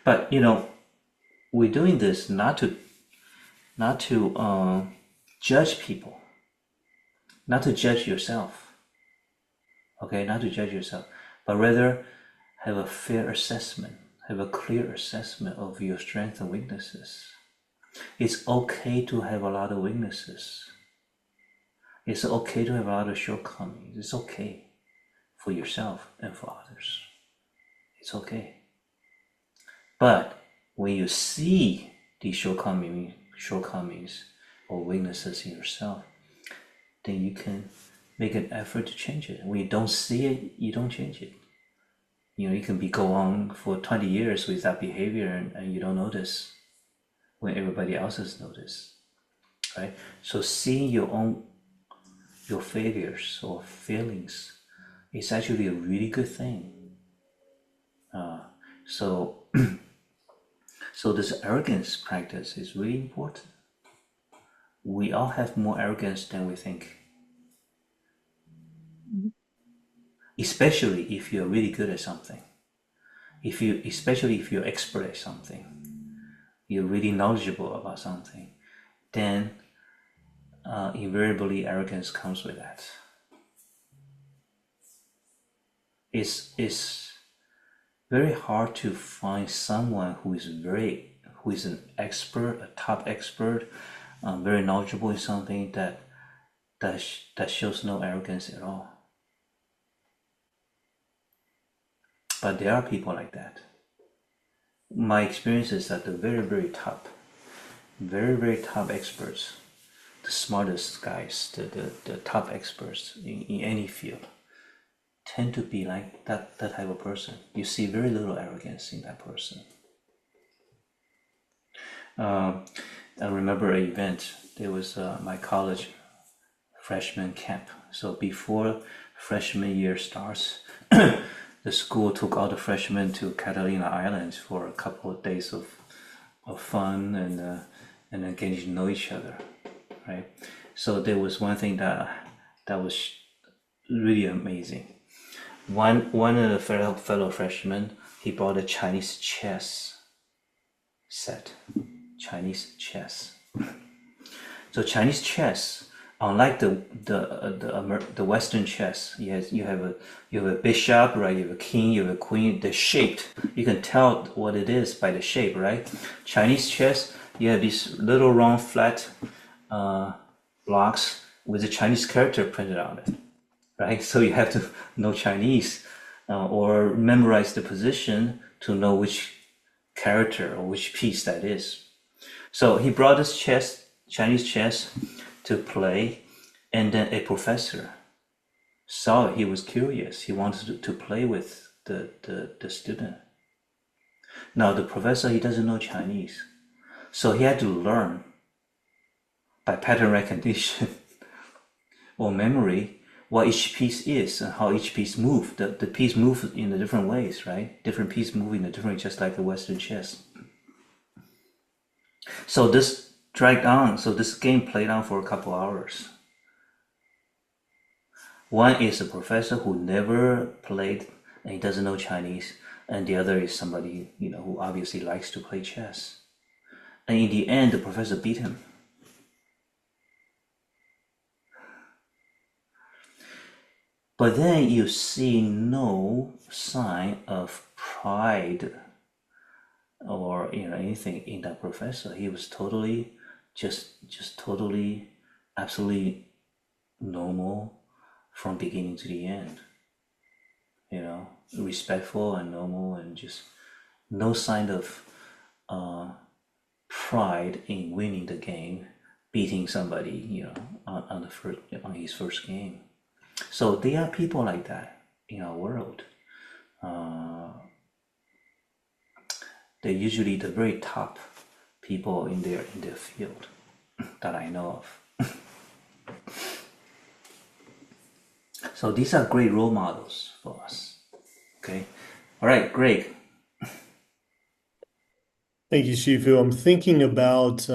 But we're doing this not to judge people, not to judge yourself. Okay, not to judge yourself, but rather have a fair assessment, have a clear assessment of your strengths and weaknesses. It's okay to have a lot of weaknesses. It's okay to have a lot of shortcomings. It's okay for yourself and for others. It's okay. But when you see these shortcomings or weaknesses in yourself, then you can make an effort to change it. When you don't see it, you don't change it. You can go on for 20 years with that behavior and you don't notice when everybody else has noticed, right? So seeing your failures or feelings is actually a really good thing. So this arrogance practice is really important. We all have more arrogance than we think. Especially if you're really good at something. Especially if you're expert at something, you're really knowledgeable about something, then invariably arrogance comes with that. It's very hard to find someone who is an expert, a top expert, very knowledgeable in something that shows no arrogance at all. But there are people like that. My experience is that the very, very top experts, the smartest guys, the top experts in any field, tend to be like that type of person. You see very little arrogance in that person. I remember an event. There was my college freshman camp. So before freshman year starts, the school took all the freshmen to Catalina Island for a couple of days of fun and getting to know each other, right? So there was one thing that was really amazing. One of the fellow freshmen, he brought a Chinese chess set. Chinese chess. So Chinese chess, unlike the Western chess, you have a bishop, right? You have a king, you have a queen. They're shaped. You can tell what it is by the shape, right? Chinese chess, you have these little round flat blocks with a Chinese character printed on it, right? So you have to know Chinese or memorize the position to know which character or which piece that is. So he brought this Chinese chess to play, and then a professor saw it. He was curious. He wanted to play with the student. Now the professor, he doesn't know Chinese, so he had to learn by pattern recognition or memory what each piece is and how each piece moves. The piece moves in the different ways, right? Different piece moving in a different, just like the Western chess. So this dragged on. So this game played on for a couple hours. One is a professor who never played and he doesn't know Chinese, and the other is somebody who obviously likes to play chess. And in the end, the professor beat him. But then you see no sign of pride or anything in that professor. He was totally just totally absolutely normal from beginning to the end. Respectful and normal, and just no sign of pride in winning the game, beating somebody on his first game. So there are people like that in our world. They're usually the very top people in their field that I know of. So these are great role models for us. Okay. All right, Greg. Thank you, Shifu. I'm thinking about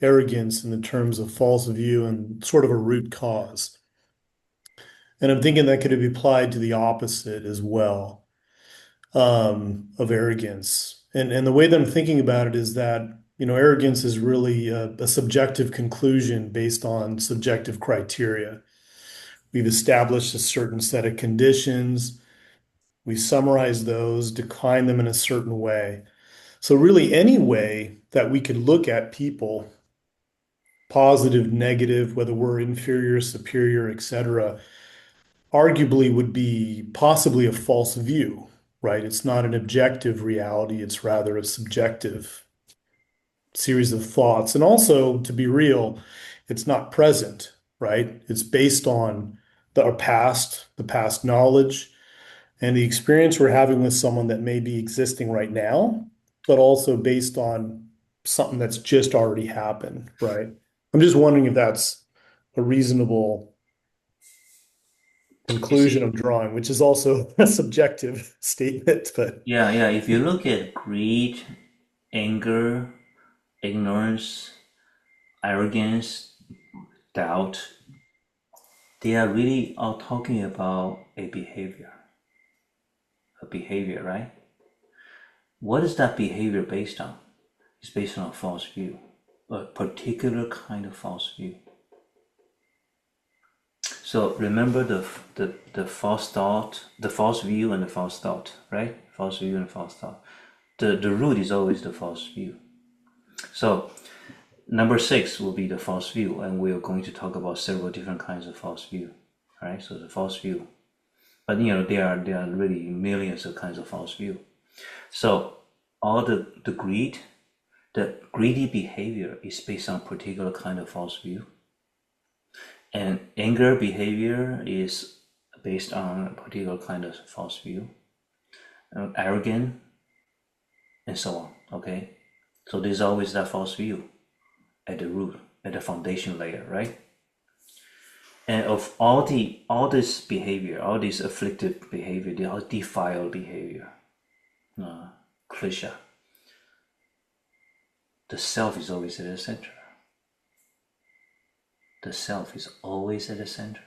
arrogance in the terms of false view and sort of a root cause. And I'm thinking that could be applied to the opposite as well, of arrogance. And the way that I'm thinking about it is that, arrogance is really a subjective conclusion based on subjective criteria, We've established a certain set of conditions. We summarize those, define them in a certain way. So really any way that we could look at people, positive, negative, whether we're inferior, superior, etc., arguably would be possibly a false view, right? It's not an objective reality, it's rather a subjective series of thoughts. And also, to be real, it's not present, right? It's based on our past, the past knowledge, and the experience we're having with someone that may be existing right now, but also based on something that's just already happened, right? I'm just wondering if that's a reasonable You conclusion see, of drawing, which is also a subjective statement, but yeah, if you look at greed, anger, ignorance, arrogance, doubt, they are really all talking about a behavior, right? What is that behavior based on? It's based on a false view, a particular kind of false view. So remember the false thought, the false view and the false thought, right? False view and false thought. The root is always the false view. So number 6 will be the false view, and we're going to talk about several different kinds of false view, right? So the false view, but there are really millions of kinds of false view. So all the greedy behavior is based on particular kind of false view, and anger behavior is based on a particular kind of false view, arrogant, and so on. Okay, so there's always that false view at the root, at the foundation layer, right? And of all this behavior, all this afflictive behavior, the all defiled behavior, klesha, the self is always at the center. The self is always at the center.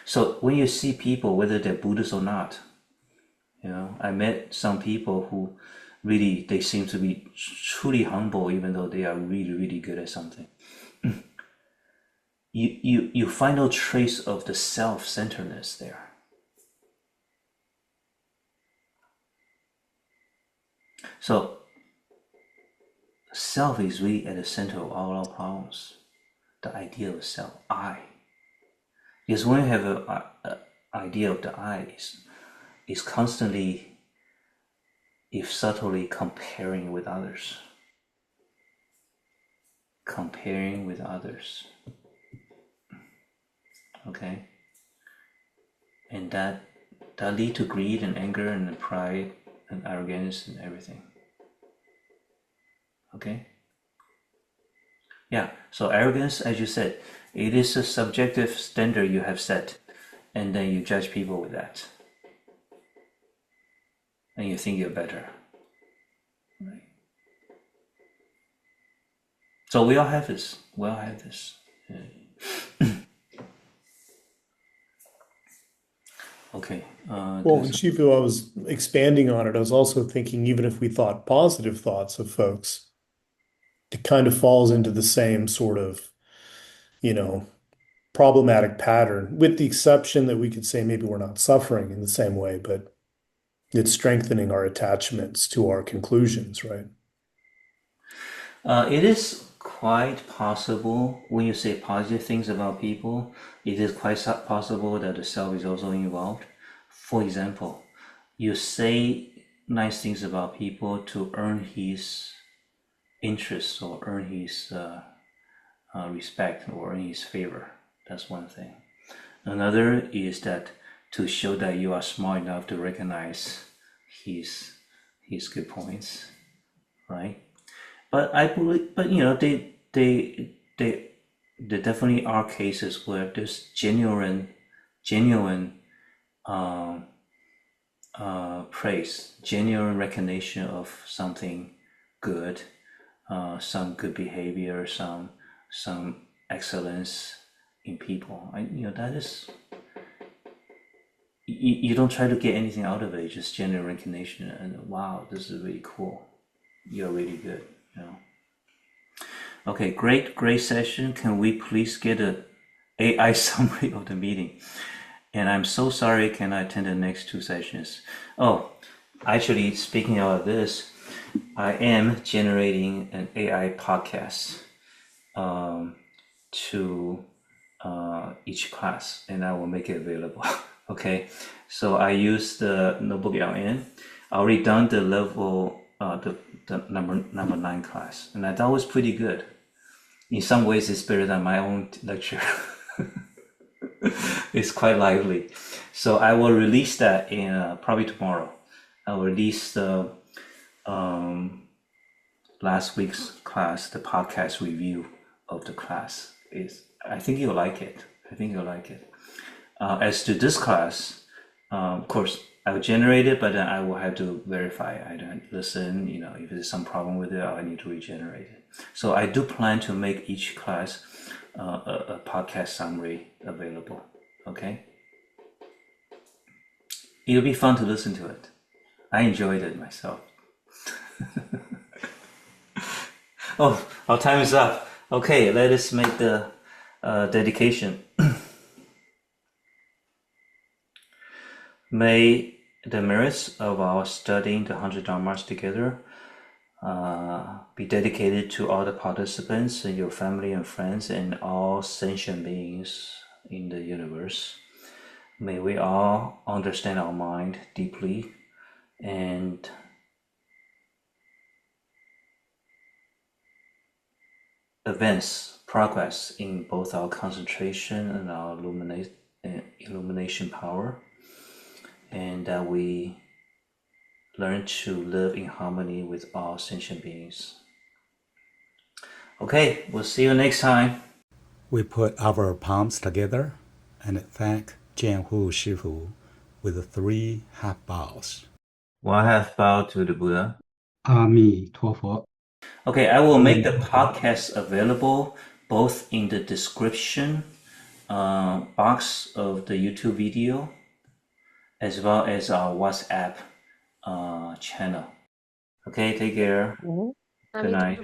So when you see people, whether they're Buddhists or not, I met some people who really, they seem to be truly humble, even though they are really, really good at something. You find no trace of the self-centeredness there. So self is really at the center of all our problems. The idea of self, I. Because when you have an idea of the I, is constantly, if subtly, comparing with others. Comparing with others. Okay? And that lead to greed and anger and pride and arrogance and everything. Okay? Yeah, so arrogance, as you said, it is a subjective standard you have set, and then you judge people with that. And you think you're better. Right? So we all have this. Okay. well, and Shifu, I was expanding on it. I was also thinking, even if we thought positive thoughts of folks, it kind of falls into the same sort of, problematic pattern, with the exception that we could say maybe we're not suffering in the same way, but it's strengthening our attachments to our conclusions, right? It is quite possible when you say positive things about people, it is quite possible that the self is also involved. For example, you say nice things about people to earn his interest or earn his respect or earn his favor. That's one thing. Another is that to show that you are smart enough to recognize his good points, right? But I believe, there definitely are cases where there's genuine praise, genuine recognition of something good, some good behavior, some excellence in people. That is, you don't try to get anything out of it, just genuine recognition and wow, this is really cool. You're really good. Okay, great session. Can we please get AI summary of the meeting. And I'm so sorry I cannot attend the next 2 sessions. Oh, actually, speaking of this, I am generating an AI podcast to each class, and I will make it available. Okay, so I use the notebook LN. I already done the level, the number 9 class, and I thought it was pretty good. In some ways, it's better than my own lecture. It's quite lively. So I will release that in probably tomorrow. I will release the last week's class, the podcast review of the class. I think you'll like it. As to this class, of course, I will generate it, but then I will have to verify. I don't listen, if there's some problem with it, I need to regenerate it. So I do plan to make each class a podcast summary available. Okay? It'll be fun to listen to it. I enjoyed it myself. Oh, our time is up. Okay, let us make the dedication. May the merits of our studying the 100 Dharmas together be dedicated to all the participants and your family and friends and all sentient beings in the universe. May we all understand our mind deeply and progress in both our concentration and our illumination power, and that we learn to live in harmony with all sentient beings. Okay, we'll see you next time. We put our palms together and thank JianHu Shifu with 3 half bows. 1 half bow to the Buddha. 阿弥陀佛. Okay, I will make the podcast available both in the description box of the YouTube video as well as our WhatsApp channel. Okay, take care. Good night.